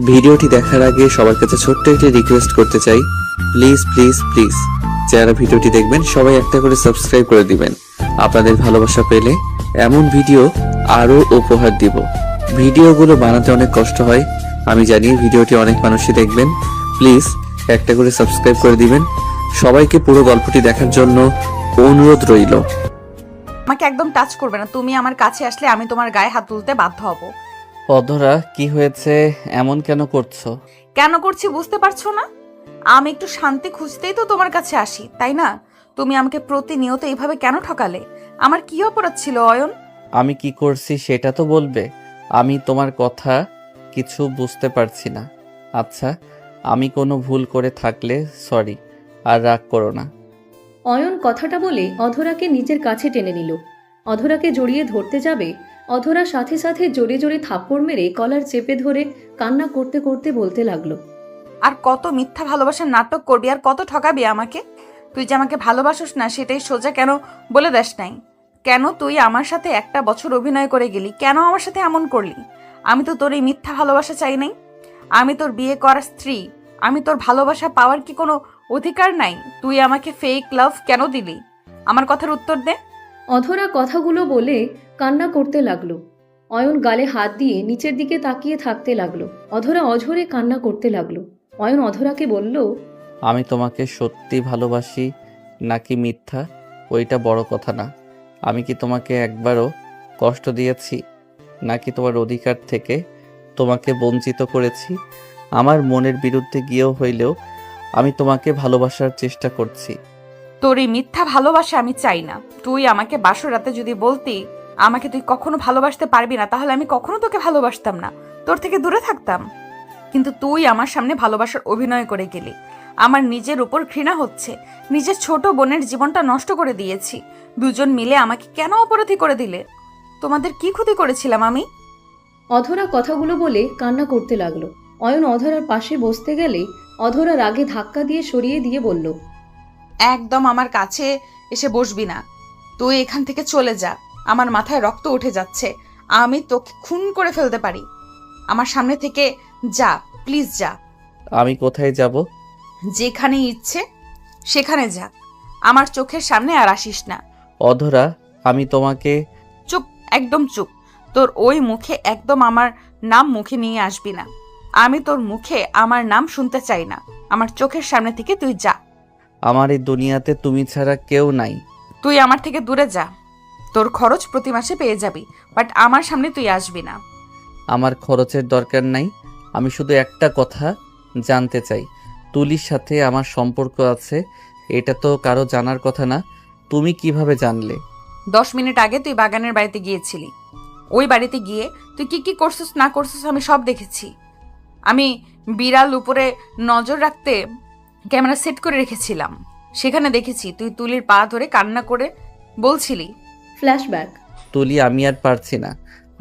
ভিডিওটি দেখার আগে সবার কাছে ছোট্ট একটি রিকোয়েস্ট করতে চাই, প্লিজ প্লিজ প্লিজ যারা ভিডিওটি দেখবেন সবাই একটা করে সাবস্ক্রাইব করে দিবেন। আপনাদের ভালোবাসা পেলে এমন ভিডিও আরো উপহার দিব। ভিডিওগুলো বানাতে অনেক কষ্ট হয়, আমি জানি। ভিডিওটি অনেক মানুষই দেখবেন, প্লিজ একটা করে সাবস্ক্রাইব করে দিবেন। সবাইকে পুরো গল্পটি দেখার জন্য অনুরোধ রইল। আমাকে একদম টাচ করবে না। তুমি আমার কাছে আসলে আমি তোমার গায়ে হাত তুলতে বাধ্য হব। অধরা, কি হয়েছে? এমন কেন করছো? কেন করছি বুঝতে পারছো না? আমি একটু শান্তি খুঁজতেই তো তোমার কাছে আসি, তাই না? তুমি আমাকে প্রতিনিয়ত এইভাবে কেন ঠকালে? আমার কি অপরাধ ছিল অয়ন? আমি কি করছি সেটা তো বলবে। আমি তোমার কথা কিছু বুঝতে পারছি না। আচ্ছা, আমি কোনো ভুল করে থাকলে সরি, আর রাগ করো না। অয়ন কথাটা বলে অধরাকে নিজের কাছে টেনে নিল। অধরাকে জড়িয়ে ধরতে যাবে, অধরা সাথে সাথে জোরে জোরে থাপ্পড় মেরে কলার চেপে ধরে কান্না করতে করতে বলতে লাগলো, আর কত মিথ্যা ভালোবাসার নাটক করবি, আর কত ঠকাবি আমাকে? তুই যে আমাকে ভালোবাসিস না সেটাই সোজা কেন বলে দেস নাই? কেন তুই আমার সাথে একটা বছর অভিনয় করে গেলি? কেন আমার সাথে এমন করলি? আমি তো তোর এই মিথ্যা ভালোবাসা চাই নাই। আমি তোর বিয়ে করা স্ত্রী। আমি তোর ভালোবাসা পাওয়ার কি কোনো অধিকার নাই? তুই আমাকে ফেক লাভ কেন দিলি? আমার কথার উত্তর দে। অধরা কথাগুলো বলে কান্না করতে লাগলো। অয়ন গালে হাত দিয়ে নিচের দিকে তাকিয়ে থাকতে লাগলো। অধরা অঝরে কান্না করতে লাগলো। অয়ন অধরাকে বলল, আমি তোমাকে সত্যি ভালোবাসি নাকি মিথ্যা ওইটা বড় কথা না। আমি কি তোমাকে একবারও কষ্ট দিয়েছি নাকি তোমার অধিকার থেকে তোমাকে বঞ্চিত করেছি? আমার মনের বিরুদ্ধে গিয়েও হইলেও আমি তোমাকে ভালোবাসার চেষ্টা করছি। তোর এই মিথ্যা ভালোবাসা আমি চাই না। তুই আমাকে বাসর রাতে যদি বলতি আমাকে তুই কখনো ভালোবাসতে পারবি না, তাহলে আমি কখনো তোকে ভালোবাসতাম না, তোর থেকে দূরে থাকতাম। কিন্তু তুই আমার সামনে ভালোবাসার অভিনয় করে গেলি। আমার নিজের উপর ঘৃণা হচ্ছে। নিজের ছোট বোনের জীবনটা নষ্ট করে দিয়েছি। দুজন মিলে আমাকে কেন অপরাধী করে দিলে? তোমাদের কি ক্ষতি করেছিলাম আমি? অধরা কথাগুলো বলে কান্না করতে লাগলো। অয়ন অধরার পাশে বসতে গেলে অধরা রাগে ধাক্কা দিয়ে সরিয়ে দিয়ে বলল, একদম আমার কাছে এসে বসবি না। তুই এখান থেকে চলে যা। আমার মাথায় রক্ত উঠে যাচ্ছে। আমি তোকে খুন করে ফেলতে পারি। আমার সামনে থেকে যা, প্লিজ যা। আমি কোথায় যাব? যেখানে ইচ্ছে সেখানে যা। আমার চোখের সামনে আর আসিস না। অধরা, আমি তোমাকে... চুপ, একদম চুপ। তোর ওই মুখে একদম আমার নাম মুখে নিয়ে আসবি না। আমি তোর মুখে আমার নাম শুনতে চাই না। আমার চোখের সামনে থেকে তুই যা। আমার এই দুনিয়াতে তুমি ছাড়া কেউ নাই। তুই আমার থেকে দূরে যা। তোর খরচ প্রতি মাসে পেয়ে যাবি, বাট আমার সামনে তুই আসবি না। আমার খরচের দরকার নাই। আমি শুধু একটা কথা জানতে চাই, তুলির সাথে আমার সম্পর্ক আছে, এটা তো কারো জানার কথা না। তুমি কিভাবে জানলে? 10 মিনিট আগে তুই বাগানের বাড়িতে গিয়েছিলি। ওই বাড়িতে গিয়ে তুই কি কি করছিস না করছিস আমি সব দেখেছি। আমি বিড়াল উপরে নজর রাখতে ক্যামেরা সেট করে রেখেছিলাম। সেখানে দেখেছি তুই তুলির পা ধরে কান্না করে বলছিলি। ফ্ল্যাশব্যাক। তুলি, আমি আর পারছি না।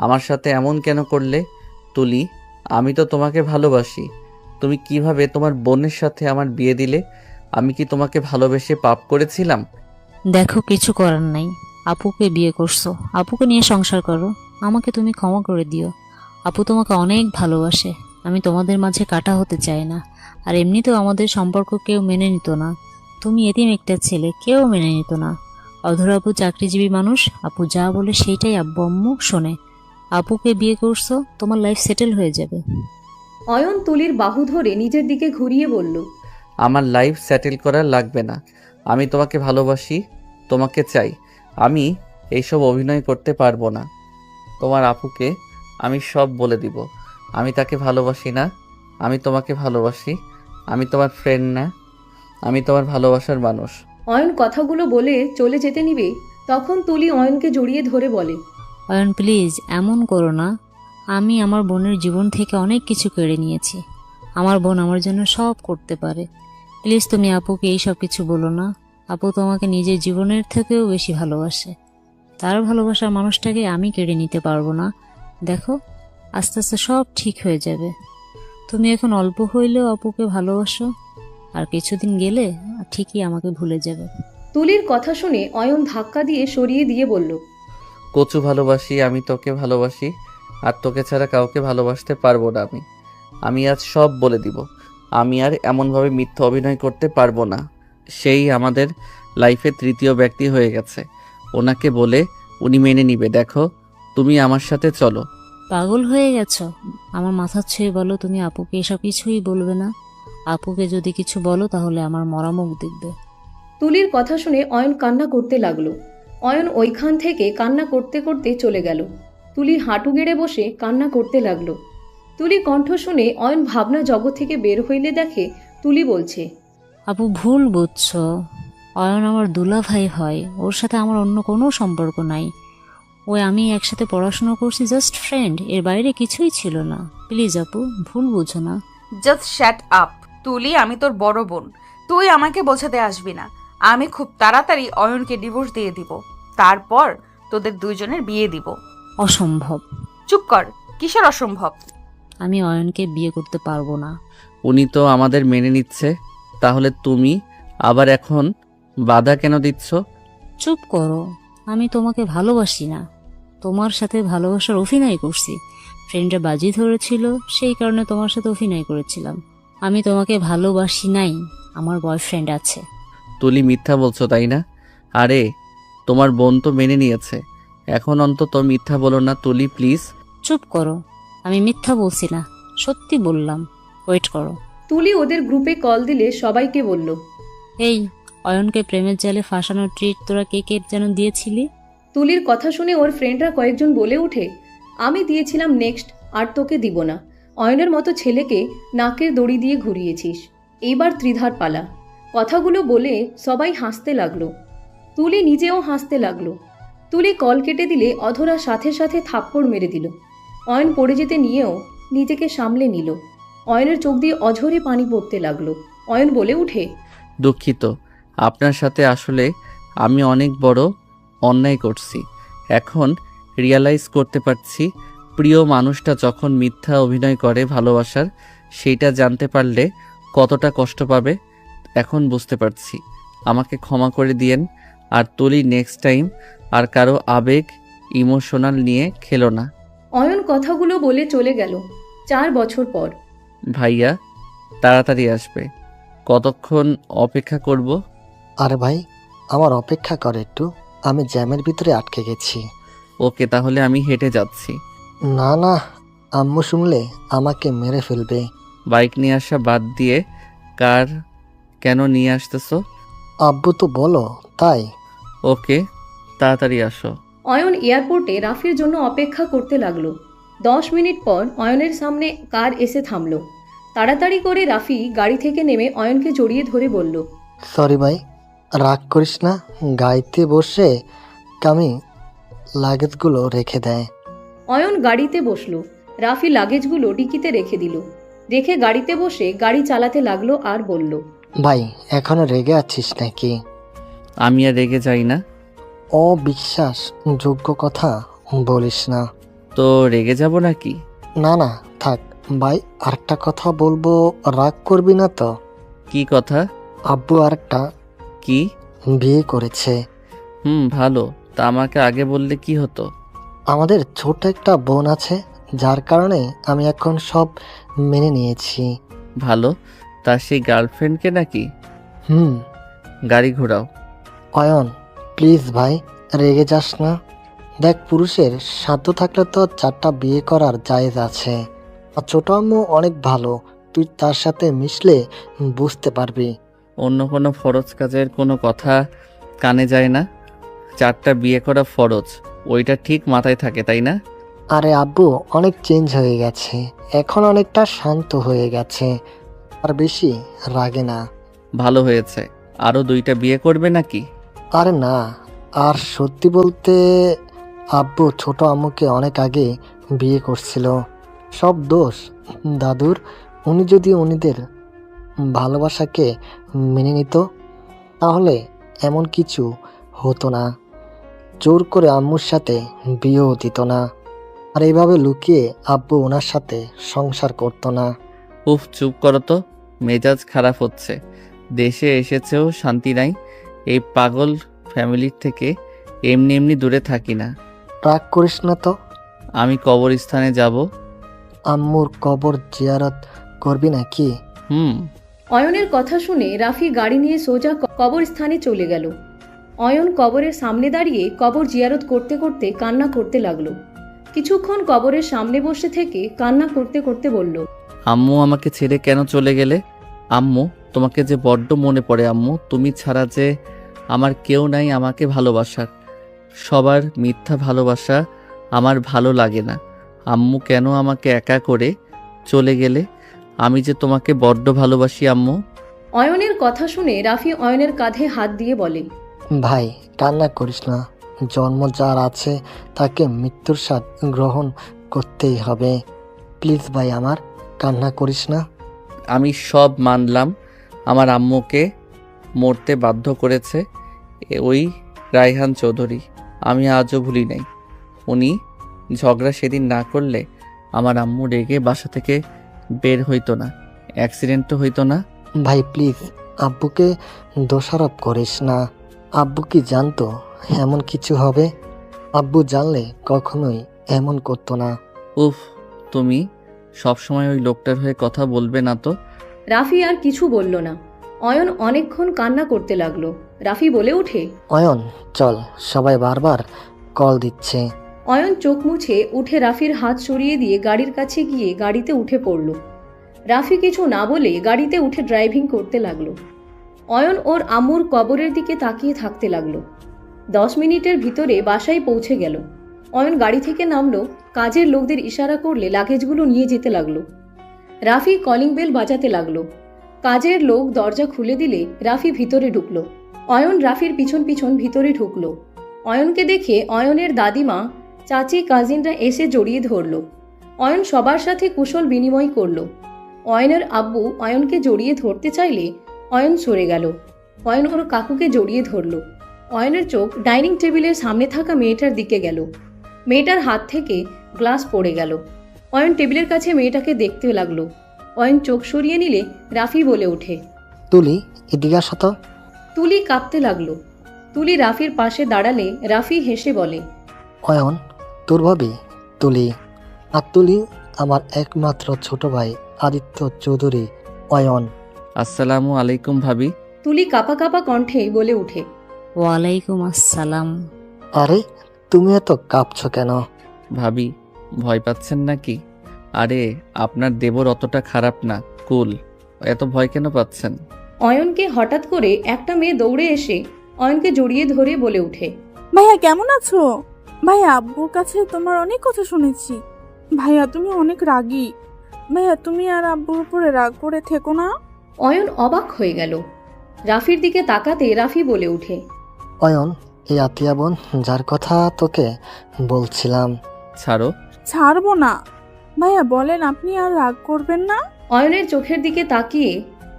আমার সাথে এমন কেন করলে? তুলি, আমি তো তোমাকে ভালোবাসি। তুমি কিভাবে তোমার বোনের সাথে আমার বিয়ে দিলে? আমি কি তোমাকে ভালোবেসে পাপ করেছিলাম? দেখো, কিছু করার নাই। আপুকে বিয়ে করছো, আপুকে নিয়ে সংসার করো। আমাকে তুমি ক্ষমা করে দিও। আপু তোমাকে অনেক ভালোবাসে। আমি তোমাদের মাঝে কাটা হতে চাই না। আর এমনিতেও আমাদের সম্পর্ক কেউ মেনে নিত না। তুমি এতিম একটা ছেলে, কেউ মেনে নিত না। অধর আপু চাকরিজীবী মানুষ, আপু যা বলে সেইটাই আব্বু আম্মু শোনে। আপুকে বিয়ে করছো, তোমার লাইফ সেটেল হয়ে যাবে। অয়ন তুলির বাহু ধরে নিজের দিকে ঘুরিয়ে বলল, আমার লাইফ সেটেল করা লাগবে না। আমি তোমাকে ভালোবাসি, তোমাকে চাই। আমি এইসব অভিনয় করতে পারবো না। তোমার আপুকে আমি সব বলে দিব। আমি তাকে ভালোবাসি না, আমি তোমাকে ভালোবাসি। আমি তোমার ফ্রেন্ড না, আমি তোমার ভালোবাসার মানুষ। অয়ন কথাগুলো বলে চলে যেতে নিবে, তখন তুলি অয়নকে জড়িয়ে ধরে বলে, অয়ন প্লিজ এমন করো না। আমি আমার বোনের জীবন থেকে অনেক কিছু কেড়ে নিয়েছি। আমার বোন আমার জন্য সব করতে পারে। প্লিজ তুমি আপুকে এই সব কিছু বলো না। আপু তোমাকে নিজের জীবনের থেকেও বেশি ভালোবাসে। তার ভালোবাসার মানুষটাকে আমি কেড়ে নিতে পারবো না। দেখো, আস্তে আস্তে সব ঠিক হয়ে যাবে। তুমি এখন অল্প হইলেও আপুকে ভালোবাসো, আর কিছুদিন গেলে ঠিকই আমাকে ভুলে যাবে। তুলির কথা শুনে অয়ন ধাক্কা দিয়ে সরিয়ে দিয়ে বলল, কচু ভালোবাসি, আমি তোকে ভালোবাসি, আর তোকে ছাড়া কাউকে ভালোবাসতে পারবো না আমি। আমি আজ সব বলে দিব। আমি আর এমনভাবে মিথ্যা অভিনয় করতে পারবো না। সেই আমাদের লাইফে তৃতীয় ব্যক্তি হয়ে গেছে। ওনাকে বলে উনি মেনে নিবে। দেখো, তুমি আমার সাথে চলো। পাগল হয়ে গেছো? আমার মাথা ছুঁয়ে বলো তুমি আপুকে এসব কিছুই বলবে না। আপুকে যদি কিছু বলো তাহলে আমার মরা মুখ দেখবে। তুলির কথা শুনে অয়ন কান্না করতে লাগলো। অয়ন ওইখান থেকে কান্না করতে করতে চলে গেল। তুলি হাঁটু গেড়ে বসে কান্না করতে লাগলো। তুলি কণ্ঠ শুনে অয়ন ভাবনা জগৎ থেকে বের হইলে দেখে তুলি বলছে, আপু ভুল বুঝছো। অয়ন আমার দুলা ভাই হয়, ওর সাথে আমার অন্য কোনো সম্পর্ক নাই। ওই আমি একসাথে পড়াশোনা করছি, জাস্ট ফ্রেন্ড, এর বাইরে কিছুই ছিল না। প্লিজ আপু, ভুল বুঝো না। Just shut up. তুলি, আমি তোর বড় বোন, তুই আমাকে বোঝাতে আসবি না। আমি খুব তাড়াতাড়ি অয়নকে ডিভোর্স দিয়ে দিব, তারপর তোদের দুইজনের বিয়ে দিব। অসম্ভব। চুপ কর। কিসের অসম্ভব? আমি অয়নকে বিয়ে করতে পারবো না। উনি তো আমাদের মেনে নিচ্ছে, তাহলে তুমি আবার এখন বাধা কেন দিচ্ছ? চুপ করো। আমি তোমাকে ভালোবাসি না, তোমার সাথে ভালোবাসার অভিনয় করছি। ফ্রেন্ডরা বাজি ধরেছিল, সেই কারণে তোমার সাথে অভিনয় করেছিলাম। আমি তোমাকে ভালোবাসি নাই, আমার বয়ফ্রেন্ড আছে। তুলি, মিথ্যা বলছো তাই না? আরে, তোমার বোন তো মেনে নিয়েছে, এখন অন্তত মিথ্যা বলো না। তুলি প্লিজ। চুপ করো। আমি মিথ্যা বলছি না, সত্যি বললাম। ওয়েট করো। তুলি ওদের গ্রুপে কল দিলে সবাইকে বলল, এই, অয়নকে প্রেমের জালে ফাঁসানোর ট্রিট তোরা কে কে যেন দিয়েছিলি? তুলির কথা শুনে ওর ফ্রেন্ডরা কয়েকজন বলে ওঠে, আমি দিয়েছিলাম নেক্সট, আর তোকে দিব না। অয়নের মতো ছেলেকে নাকের দড়ি দিয়ে ঘুরিয়েছিস, এইবার ত্রিধার পালা। কথাগুলো বলে সবাই হাসতে লাগলো। তুলি নিজেও হাসতে লাগলো। তুলি কল কেটে দিলে অধরা সাথে সাথে থাপ্পড় মেরে দিল। অয়ন পড়ে যেতে নিয়েও নিজেকে সামলে নিল। অয়নের চোখ দিয়ে অঝরে পানি পড়তে লাগলো। অয়ন বলে উঠে, দুঃখিত, আপনার সাথে আসলে আমি অনেক বড় অন্যায় করছি। এখন রিয়ালাইজ করতে পারছি, প্রিয় মানুষটা যখন মিথ্যা অভিনয় করে ভালোবাসার, সেইটা জানতে পারলে কতটা কষ্ট পাবে এখন বুঝতে পারছি। আমাকে ক্ষমা করে দিয়েন। আর তুলি, নেক্সট টাইম আর কারো আবেগ ইমোশনাল নিয়ে খেলো না। অয়ন কথাগুলো বলে চলে গেল। 4 বছর পর। ভাইয়া তাড়াতাড়ি আসবে, কতক্ষণ অপেক্ষা করব? আরে ভাই, আমার অপেক্ষা কর একটু, আমি জ্যামের ভিতরে আটকে গেছি। ওকে, তাহলে আমি হেঁটে যাচ্ছি। না না, আম্মু শুনলে আমাকে মেরে ফেলবে। বাইক নিয়ে আসা বাদ দিয়ে কার কেন নিয়ে আসতেছো? আব্বু তো বলো তাই। ওকে, তাড়াতাড়ি আসো। অয়ন এয়ারপোর্টে রাফির জন্য অপেক্ষা করতে লাগলো। 10 মিনিট পর অয়নের সামনে কার এসে থামলো। তাড়াতাড়ি করে রাফি গাড়ি থেকে নেমে অয়নকে জড়িয়ে ধরে বলল, সরি ভাই, রাগ করিস না। গাড়িতে বসে কামি লাগেজগুলো রেখে দেয়। অয়ন গাড়িতে বসলো। রাফি লাগেজগুলো ডিকিতে রেখে দিল। রেখে গাড়িতে বসে গাড়ি চালাতে লাগলো আর বলল, ভাই, এখনো রেগে আছিস নাকি? আমি আর রেগে যাই না। অবিশ্বাস যোগ্য কথা বলিস না। তো রেগে যাব নাকি? না না, থাক ভাই, আরেকটা কথা বলবো, রাগ করবি না তো? কি কথা? আব্বু আরেকটা কি? বিয়ে করেছে। ভালো। তা আমাকে আগে বললে কি হতো? আমাদের ছোট একটা বোন আছে, যার কারণে আমি এখন সব মেনে নিয়েছি। ভালো। তা সেই গার্লফ্রেন্ডকে নাকি? হুম। গাড়ি ঘোরাও। অয়ন প্লিজ ভাই, রেগে যাস না। দেখ, পুরুষের সাধ্য থাকলে তো 4টা বিয়ে করার জায়েজ আছে। আর ছোট আম্মু অনেক ভালো, তুই তার সাথে মিশলে বুঝতে পারবি। অন্য কোনো ফরজ কাজের কোনো কথা কানে যায় না? 4টা বিয়ে করা ফরজ, ওইটা ঠিক মাথায় থাকে তাই না? আরে আব্বু অনেক চেঞ্জ হয়ে গেছে, এখন অনেকটা শান্ত হয়ে গেছে, আর বেশি রাগে না। ভালো হয়েছে। আরও 2টা বিয়ে করবে নাকি? আরে না, আর সত্যি বলতে আব্বু ছোট আম্মুকে অনেক আগে বিয়ে করছিল। সব দোষ দাদুর। উনি যদি উনিদের ভালোবাসাকে মেনে নিত, তাহলে এমন কিছু হতো না। জোর করে আম্মুর সাথে বিয়েও দিত না, আর এইভাবে লুকিয়ে আব্বু ওনার সাথে সংসার করতো না। উফ, চুপ করো তো, মেজাজ খারাপ হচ্ছে। দেশে এসেছেও শান্তি নাই। এই পাগল ফ্যামিলির থেকে এমনি এমনি দূরে থাকি না। রাগ করিস না তো। আমি কবরস্থানে যাব। আম্মুর কবর জিয়ারত করবি নাকি? হুম। অয়নের কথা শুনে রাফি গাড়ি নিয়ে সোজা কবরস্থানে চলে গেল। অয়ন কবরের সামনে দাঁড়িয়ে কবর জিয়ারত করতে করতে কান্না করতে লাগলো। কিছুক্ষণ কবরের সামনে বসে থেকে কান্না করতে করতে বলল, আম্মু আমাকে ছেড়ে কেন চলে গেলে? আম্মু, তোমাকে যে বড্ড মনে পড়ে আম্মু। তুমি ছাড়া যে আমার কেউ নাই আমাকে ভালোবাসার। সবার মিথ্যা ভালোবাসা আমার ভালো লাগে না। আম্মু কেন আমাকে একা করে চলে গেলে? আমি যে তোমাকে বড্ড ভালোবাসি আম্মু। অয়নের কথা শুনে রাফি অয়নের কাঁধে হাত দিয়ে বলে, ভাই কান্না করিস না, জন্ম যার আছে তাকে মৃত্যুর স্বাদ গ্রহণ করতেই হবে। প্লিজ ভাই আমার, কান্না করিস না। আমি সব মানলাম, আমার আম্মুকে মরতে বাধ্য করেছে ওই রায়হান চৌধুরী। আমি আজও ভুলি নাই। উনি ঝগড়া সেদিন না করলে আমার আম্মু রেগে বাসা থেকে বের হইতো না, অ্যাক্সিডেন্টও হইতো না। ভাই প্লিজ আব্বুকে দোষারোপ করিস না। আব্বু কি জানতো এমন কিছু হবে? আব্বু জানলে কখনোই এমন করতো না। উফ, তুমি সবসময় ওই লোকটার হয়ে কথা বলবে না তো? রাফি আর কিছু বলল না। অয়ন অনেকক্ষণ কান্না করতে লাগলো। রাফি বলে ওঠে, অয়ন চল, সবাই বারবার কল দিচ্ছে। অয়ন চোখ মুছে উঠে রাফির হাত সরিয়ে দিয়ে গাড়ির কাছে গিয়ে গাড়িতে উঠে পড়ল। রাফি কিছু না বলে গাড়িতে উঠে ড্রাইভিং করতে লাগলো। অয়ন ওর আম্মুর কবরের দিকে তাকিয়ে থাকতে লাগলো। 10 মিনিটের ভিতরে বাসায় পৌঁছে গেল। অয়ন গাড়ি থেকে নামলো, কাজের লোকদের ইশারা করলে লাগেজগুলো নিয়ে যেতে লাগলো। রাফি কলিং বেল বাজাতে লাগলো। কাজের লোক দরজা খুলে দিলে রাফি ভিতরে ঢুকলো। অয়ন রাফির পিছন পিছন ভিতরে ঢুকলো। অয়নকে দেখে অয়নের দাদিমা, চাচি, কাজিনরা এসে জড়িয়ে ধরলো। অয়ন সবার সাথে কুশল বিনিময় করলো। অয়নের আব্বু অয়নকে জড়িয়ে ধরতে চাইলে অয়ন সরে গেল। অয়ন ওর কাকুকে জড়িয়ে ধরলো। অয়নের চোখ ডাইনিং টেবিলের সামনে থাকা মেয়েটার দিকে গেল। মেয়েটার হাত থেকে গ্লাস পড়ে গেল। অয়ন টেবিলের কাছে মেয়েটাকে দেখতে লাগলো। অয়ন চোখ সরিয়ে নিলে রাফি বলে ওঠে, তুলি এদিকে আসো তো। তুলি কাঁপতে লাগলো। তুলি রাফির পাশে দাঁড়ালে রাফি হেসে বলে, অয়ন তোর ভাবি তুলি। আর তুলি আমার একমাত্র ছোট ভাই আদিত্য চৌধুরী। অয়ন। আসসালামু আলাইকুম ভাবি। তুলি কাঁপা কাঁপা কণ্ঠে বলে ওঠে, ওয়ালাইকুম আসসালাম। আরে তুমি এত কাঁপছো কেন? ভাবি, ভয় পাচ্ছেন নাকি? আরে আপনার দেবর অতটা খারাপ না, কুল। এত ভয় কেন পাচ্ছেন? অয়নকে হঠাৎ করে একটা মেয়ে দৌড়ে এসে অয়নকে জড়িয়ে ধরে বলে ওঠে, ভাইয়া কেমন আছো? ভাইয়া আব্বুর কাছে তোমার অনেক কথা শুনেছি। ভাইয়া তুমি অনেক রাগী। ভাইয়া তুমি আর আব্বুর উপরে রাগ করে থেকো না। অয়ন অবাক হয়ে গেল। রাফির দিকে তাকাতে রাফি বলে ওঠে, অয়ন এই আতিয়া বোন যার কথা তোকে বলছিলাম। ছাড়ো। ছাড়বো না। ভাইয়া বলেন আপনি আর রাগ করবেন না। অয়নের চোখের দিকে তাকিয়ে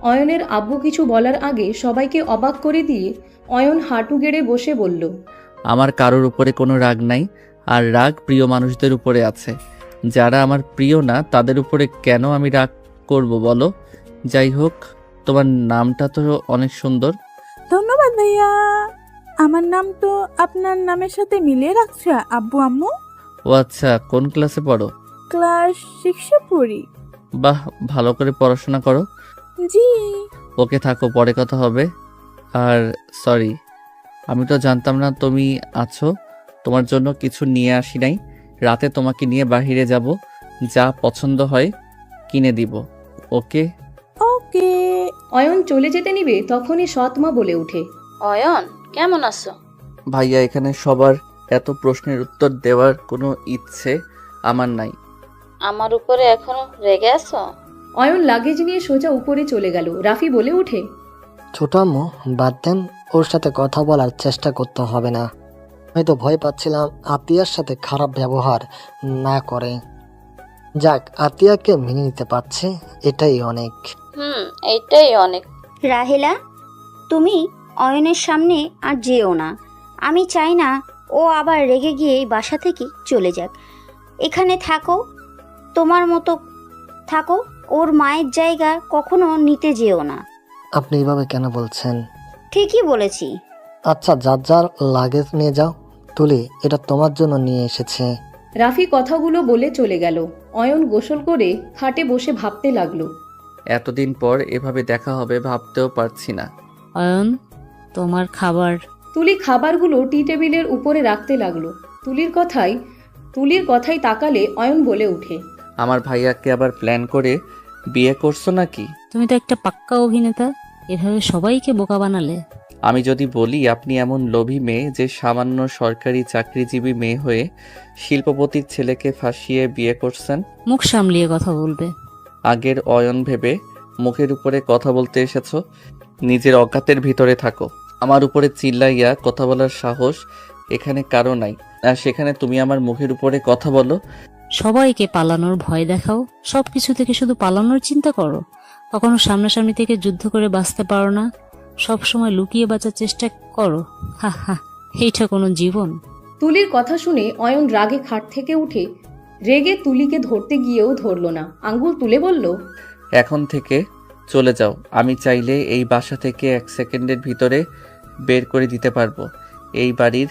অয়নের আব্বু কিছু বলার আগে সবাইকে অবাক করে দিয়ে অয়ন হাঁটু গেড়ে বসে বলল, আমার কারোর উপরে কোনো রাগ নাই, আর রাগ প্রিয় মানুষদের উপরে আছে। যারা আমার প্রিয় না তাদের উপরে কেন আমি রাগ করব বলো? যাই হোক, তোমার নামটা তো অনেক সুন্দর। ধন্যবাদ ভাইয়া। আমার নাম তো আপনার নামের সাথে মিলিয়ে রাখছে আব্বু আম্মু। ও আচ্ছা, কোন ক্লাসে পড়ো? ক্লাস 6-এ পড়ি। বাহ, ভালো করে পড়াশোনা করো। জি। ওকে থাকো, পরে কথা হবে। আর সরি, আমি তো জানতাম না তুমি আছো। তোমার জন্য কিছু নিয়ে আসি নাই। রাতে তোমাকে নিয়ে বাহিরে যাব, যা পছন্দ হয় কিনে দিব। ওকে? ওকে। অয়ন চলে যেতে নিবে তখনই সৎমা বলে ওঠে, অয়ন কেমন আছো? ভাইয়া, এখানে সবার এত প্রশ্নের উত্তর দেওয়ার কোনো ইচ্ছে আমার নাই। আমার উপরে এখনো রেগে আছো? অয়ন লাগেজ নিয়ে সোজা উপরে চলে গেল। রাফি বলে ওঠে, ছোট আম্মু বাদ দেন, ওর সাথে কথা বলার চেষ্টা করতে হবে না। হয়তো ভয় পাচ্ছিলাম আতিয়ার সাথে খারাপ ব্যবহার না করে। যাক, আতিয়াকে মেনে নিতে পারছে, এটাই অনেক। এইটাই অনেক। রাহেলা, তুমি অয়নের সামনে আর যেও না। আমি চাই না ও আবার রেগে গিয়ে এই বাসা থেকে চলে যাক। এখানে থাকো, তোমার মতো থাকো। ওর মায়ের জায়গা কখনো নিতে যেও না। আপনি এভাবে কেন বলছেন? ঠিকই বলেছি। আচ্ছা, যার যার লাগেজ নিয়ে যাও। তুলি, এটা তোমার জন্য নিয়ে এসেছে। রাফি কথাগুলো বলে চলে গেল। অয়ন গোসল করে খাটে বসে ভাবতে লাগলো। এতদিন পর এভাবে দেখা হবে ভাবতেও পারছি না। অয়ন, তোমার খাবার। তুলি খাবারগুলো টি টেবিলের উপরে রাখতে লাগলো। তুলির কথাই তাকালে অয়ন বলে ওঠে, আমার ভাইয়াকে আবার প্ল্যান করে বিয়ে করছো নাকি? তুমি তো একটা পাক্কা অভিনেতা, এভাবে সবাইকে বোকা বানালে। আমি যদি বলি আপনি এমন লোভী মেয়ে যে সামান্য সরকারি চাকরিজীবী মেয়ে হয়ে শিল্পপতির ছেলেকে ফাঁসিয়ে বিয়ে করছেন। মুখ সামলিয়ে কথা বলবে। আগের অয়ন ভেবে মুখের উপরে কথা বলতে এসেছো, নিজের অজ্ঞাতের ভিতরে থাকো। আমার উপরে চিল্লাইয়া কথা বলার সাহস এখানে কারো নাই, আর সেখানে তুমি আমার মুখের উপরে কথা বলো। সবাইকে পালানোর ভয় দেখাও, সবকিছু থেকে শুধু পালানোর চিন্তা করো। কখনো সামনাসামনি থেকে যুদ্ধ করে বাঁচতে পারো না, সব সময় লুকিয়ে বাঁচার চেষ্টা করো। হা হা, এইটা কোনো জীবন? তুলির কথা শুনে অয়ন রাগে খাট থেকে উঠে রেগে তুলিকে ধরতে গিয়েও ধরল না, আঙ্গুল তুলে বলল, এখন থেকে চলে যাও। আমি চাইলে এই বাসা থেকে 1 সেকেন্ডের ভিতরে বের করে দিতে পারবো। এই বাড়ির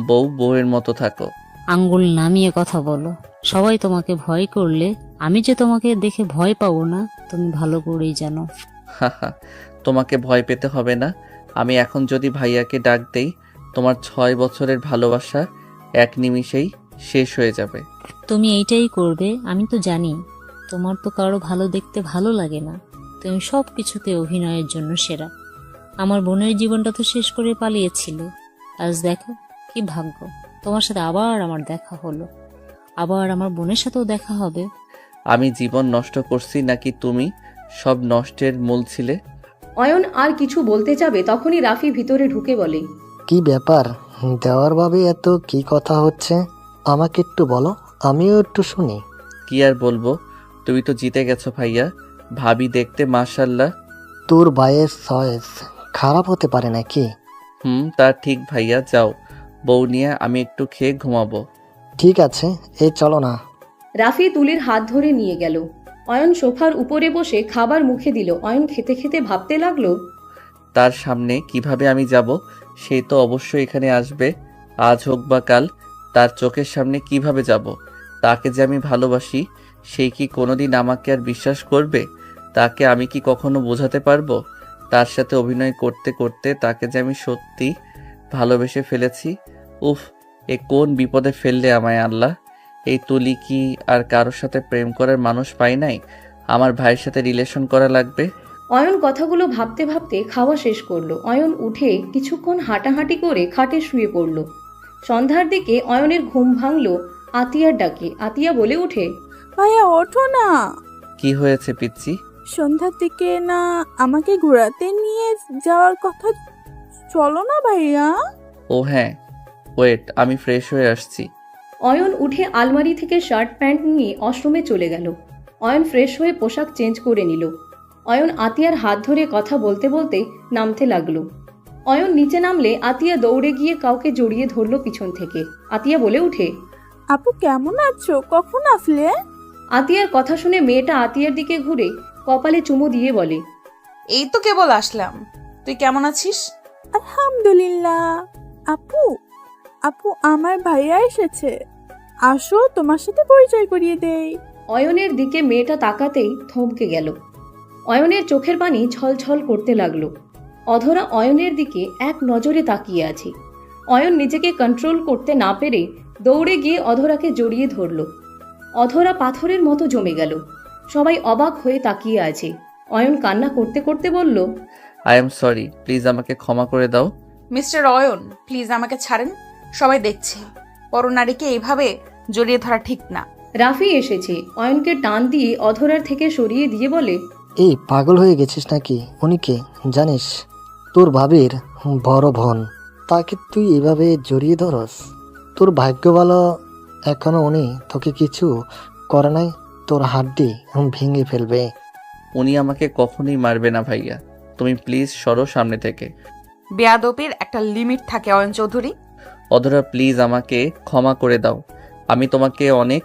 বউয়ের মতো থাকো। আঙ্গুল নামিয়ে কথা বলো। সবাই তোমাকে ভয় করলে আমি যে তোমাকে দেখে ভয় পাবো না তুমি ভালো করেই জানো। হাহা, তোমাকে ভয় পেতে হবে না। আমি এখন যদি ভাইয়াকে ডাক দেই, তোমার 6 বছরের ভালোবাসা 1 নিমিষেই শেষ হয়ে যাবে। তুমি এইটাই করবে, আমি তো জানি। তোমার তো কারো ভালো দেখতে ভালো লাগে না, তুমি সব কিছুতে অভিনয়ের জন্য সেরা। আমার বোনের জীবনটা তো শেষ করে পালিয়েছিলে, আজ দেখো কি ভাগ্য, তোমার সাথে আবার আমার দেখা হলো, আবার আমার বোনের সাথেও দেখা হবে। আমি জীবন নষ্ট করছি নাকি তুমি সব নষ্টের মূল ছিলে? অয়ন আর কিছু বলতে যাবে তখনই রাফি ভিতরে ঢুকে বলে, কি ব্যাপার দেওয়ার ভাবে এত কি কথা হচ্ছে? আমাকে একটু বলো, আমিও একটু শুনি। কি আর বলবো, তুমি তো জিতে গেছো ভাইয়া। ভাবি দেখতে মাশাল্লাহ। তোর ভাইয়ের চয়েস খারাপ হতে পারে নাকি? তা ঠিক ভাইয়া। যাও, বউ নিয়ে আমি একটু খেয়ে ঘুমাবো। ঠিক আছে, এই চলো না। রাফি তুলির হাত ধরে নিয়ে গেল। অয়ন সোফার উপরে বসে খাবার মুখে দিল। অয়ন খেতে খেতে ভাবতে লাগলো, তার সামনে কিভাবে আমি যাব? সে তো অবশ্যই এখানে আসবে, আজ হোক বা কাল। তার চোখের সামনে কিভাবে যাব? তাকে যে আমি ভালোবাসি সেই কি কোনোদিন আমাকে আর বিশ্বাস করবে? তাকে আমি কি কখনো বোঝাতে পারবো? তার সাথে অভিনয় করতে করতে তাকে যে আমি সত্যি ভালোবেসে ফেলেছি। উফ, এ কোন বিপদে ফেললে আমায় আল্লাহ। এই তুলি কি আর কারোর সাথে প্রেম করার মানুষ পাই নাই? আমার ভাইয়ের সাথে রিলেশন করা লাগবে। অয়ন কথাগুলো ভাবতে ভাবতে খাওয়া শেষ করলো। অয়ন উঠে কিছুক্ষণ হাঁটাহাঁটি করে খাটে শুয়ে পড়ল। সন্ধ্যার দিকে অয়নের ঘুম ভাঙল আতিয়ার ডাকে। আতিয়া বলে ওঠে, ভাইয়া ওঠো না। কি হয়েছে পিচ্চি? সন্ধ্যার দিকে না আমাকে ঘোরাতে নিয়ে যাওয়ার কথা, চলো না ভাইয়া। ও হ্যাঁ, ওয়েট, আমি ফ্রেশ হয়ে আসছি। অয়ন উঠে আলমারি থেকে শার্ট প্যান্ট নিয়ে ওয়াশরুমে চলে গেল। অয়ন ফ্রেশ হয়ে পোশাক চেঞ্জ করে নিল। অয়ন আতিয়ার হাত ধরে কথা বলতে বলতে নামতে লাগলো। অয়ন নিচে নামলে আতিয়া দৌড়ে গিয়ে কাউকে জড়িয়ে ধরলো পিছন থেকে। আতিয়া বলে ওঠে, আপু কেমন আছো, কখন আসলে? আতিয়ার কথা শুনে মেয়েটা আতিয়ার দিকে ঘুরে কপালে চুমু দিয়ে বলে, এই তো কেবল আসলাম, তুই কেমন আছিস? আলহামদুলিল্লাহ। আপু আপু আমার ভাইয়া এসেছে, আসো তোমার সাথে পরিচয় করিয়ে দেই। অয়নের দিকে মেয়েটা তাকাতেই থমকে গেল। অয়নের চোখের পানি ছলছল করতে লাগলো। অধরা অয়নের দিকে এক নজরে তাকিয়ে আছে। অয়ন নিজেকে কন্ট্রোল করতে না পেরে দৌড়ে গিয়ে অধরাকে জড়িয়ে ধরল। অধরা পাথরের মতো জমে গেল। সবাই অবাক হয়ে তাকিয়ে আছে। অয়ন কান্না করতে করতে বলল, আই এম সরি, প্লিজ আমাকে ক্ষমা করে দাও। মিস্টার অয়ন, প্লিজ আমাকে ছাড়েন, সবাই দেখছে। পরনারীকে এইভাবে জড়িয়ে ধরা ঠিক না। রাফি এসেছে। অয়নকে টান দিয়ে অধরার থেকে সরিয়ে দিয়ে বলে, এই পাগল হয়ে গেছিস নাকি? উনি কে জানিস? তোর ভাবির বড় বোন, তাকে তুই এভাবে জড়িয়ে ধরস? তোর ভাগ্য ভালো এখনো উনি তোকে কিছু করে নাই। তোর হাড্ডি ভেঙে ফেলবে। উনি আমাকে কখনোই মারবে না ভাইয়া, তুমি প্লিজ সরো সামনে থেকে। বেয়াদবির একটা লিমিট থাকে অয়ন চৌধুরী। অধরা প্লিজ আমাকে ক্ষমা করে দাও, আমি তোমাকে অনেক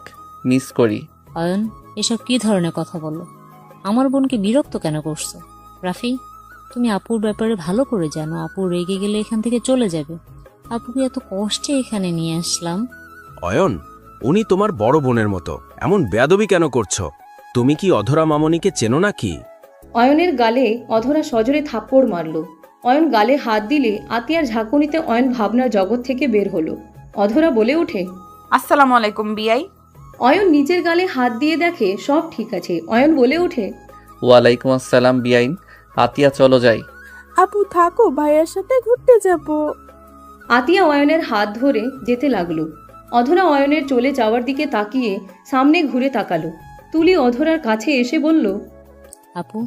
মিস করি। অয়ন, এসব কি ধরনের কথা বলো? আমার বোনকে বিরক্ত কেন করছো? রাফি, তুমি আপুর ব্যাপারে ভালো করে জানো, আপু রেগে গেলে এখান থেকে চলে যাবে। আপুকে এত কষ্টে এখানে নিয়ে আসলাম। অয়ন, উনি তোমার বড় বোনের মতো, এমন বেয়াদবি কেন করছো? তুমি কি অধরা মামনিকে চেনো নাকি? অয়নের গালে অধরা সজোরে থাপ্পড় মারল। অয়ন গালে হাত দিলে আতিয়ার ঝাঁকুনিতে অয়ন ভাবনার জগৎ থেকে বের হলো। অধরা বলে ওঠে, আসসালামু আলাইকুম বিয়াই। অয়ন নিজের গালে হাত দিয়ে দেখে সব ঠিক আছে। অয়ন বলে ওঠে, ওয়ালাইকুম আসসালাম বিআইন। আতিয়া চলো যাই। আপু থাকো, ভাইয়ার সাথে ঘুরতে যাব। আতিয়া অয়নের হাত ধরে যেতে লাগলো। অধরা অয়নের চলে যাওয়ার দিকে তাকিয়ে সামনে ঘুরে তাকালো। তুলি অধরার কাছে এসে বলল, আপু,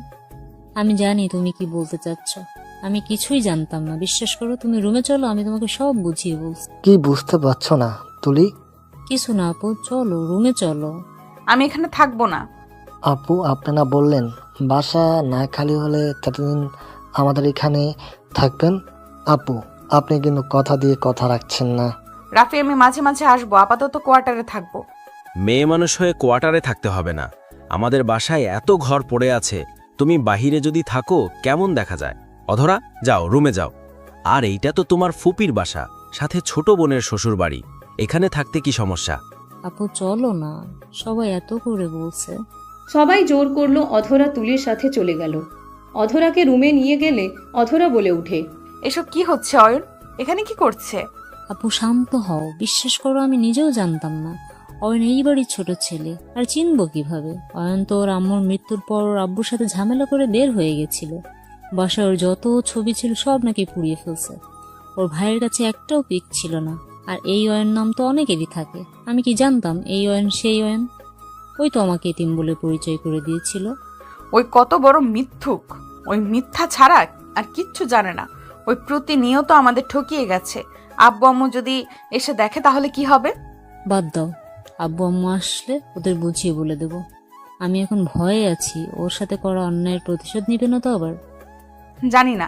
আমি জানি তুমি কি বলতে চাচ্ছ। আমি কিছুই জানতাম না, বিশ্বাস করো। তুমি রুমে চলো, আমি তোমাকে সব বুঝিয়ে বলছি। কি বুঝতে পারছো না তুলি? কিছু না আপু, চলো রুমে চলো। আমি এখানে থাকবো না। আপু আপনি না বললেন বাসা না খালি হলে ততদিন আমাদের এখানে থাকবেন? আপু আপনি কিন্তু কথা দিয়ে কথা রাখছেন না। রাফি, আমি মাঝে মাঝে আসবো, আপাতত কোয়ার্টারে থাকবো। মেয়ে মানুষ হয়ে কোয়ার্টারে থাকতে হবে না। আমাদের বাসায় এত ঘর পড়ে আছে, তুমি বাহিরে যদি থাকো কেমন দেখা যায়? অধরা, যাও রুমে যাও। আর এইটা তো তোমার ফুপির বাসা, সাথে ছোট বোনের শ্বশুর বাড়ি। এখানে থাকতে কি সমস্যা? আপু চলো না, সবাই এত করে বলছে। সবাই জোর করলো। অধরা তুলির সাথে চলে গেল। অধরাকে রুমে নিয়ে গেলে অধরা বলে উঠে, এসব কি হচ্ছে অয়ন? এখানে কি করছে? আপু শান্ত হও, বিশ্বাস করো আমি নিজেও জানতাম না। অয়ন এই বাড়ির ছোট ছেলে, আর চিনবো কিভাবে? অয়ন তো ওর আম্মুর মৃত্যুর পর ওর আব্বুর সাথে ঝামেলা করে বের হয়ে গেছিল। বাসায় ওর যত ছবি ছিল সব নাকি পুড়িয়ে ফেলছে। ওর ভাইয়ের কাছে একটাও পিক ছিল না। আর এই অয়ন নাম তো অনেকেরই থাকে, আমি কি জানতাম এই অয়ন সেই অয়ন? ওই তো আমাকে এতিম বলে পরিচয় করে দিয়েছিল। ওই কত বড় মিথ্যুক! ওই মিথ্যা ছাড়া আর কিচ্ছু জানে না। ওই প্রতিনিয়ত আমাদের ঠকিয়ে গেছে। আব্বু আম্মু যদি এসে দেখে তাহলে কি হবে? বাদ দাও, আব্বু আম্মু আসলে ওদের বুঝিয়ে বলে দেব। আমি এখন ভয়ে আছি, ওর সাথে করা অন্যায়ের প্রতিশোধ নিবে না তো আবার? জানি না,